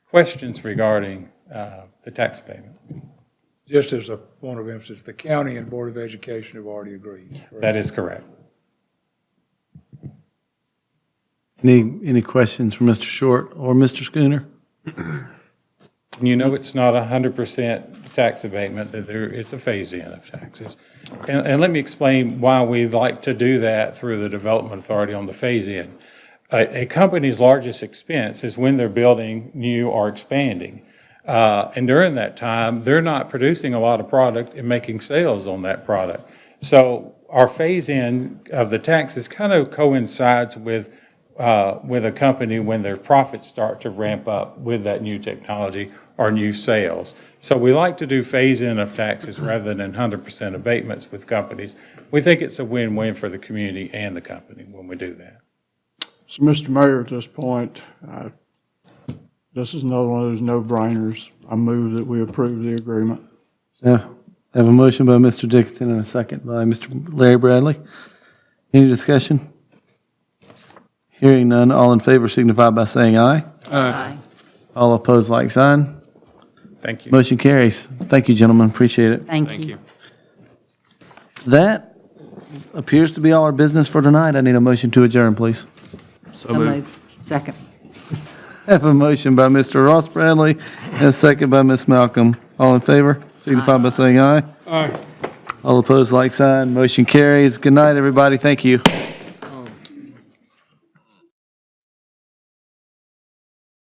Questions regarding the tax payment? Just as a point of emphasis, the county and Board of Education have already agreed. Correct? That is correct. Any questions for Mr. Short or Mr. Schooner? You know, it's not 100% tax abatement, that it's a phase-in of taxes. And let me explain why we like to do that through the Development Authority on the phase-in. A company's largest expense is when they're building new or expanding. And during that time, they're not producing a lot of product and making sales on that product. So our phase-in of the taxes kind of coincides with with a company when their profits start to ramp up with that new technology or new sales. So we like to do phase-in of taxes rather than 100% abatements with companies. We think it's a win-win for the community and the company when we do that. So, Mr. Mayor, at this point, this is another one of those no-brainers. I move that we approve the agreement. Yeah, I have a motion by Mr. Dickinson and a second by Mr. Larry Bradley. Any discussion? Hearing none, all in favor signify by saying aye. Aye. All opposed, like sign. Thank you. Motion carries. Thank you, gentlemen, appreciate it. Thank you. That appears to be all our business for tonight. I need a motion to adjourn, please. So moved. Second. I have a motion by Mr. Ross Bradley and a second by Ms. Malcolm. All in favor signify by saying aye. Aye. All opposed, like sign. Motion carries. Good night, everybody. Thank you.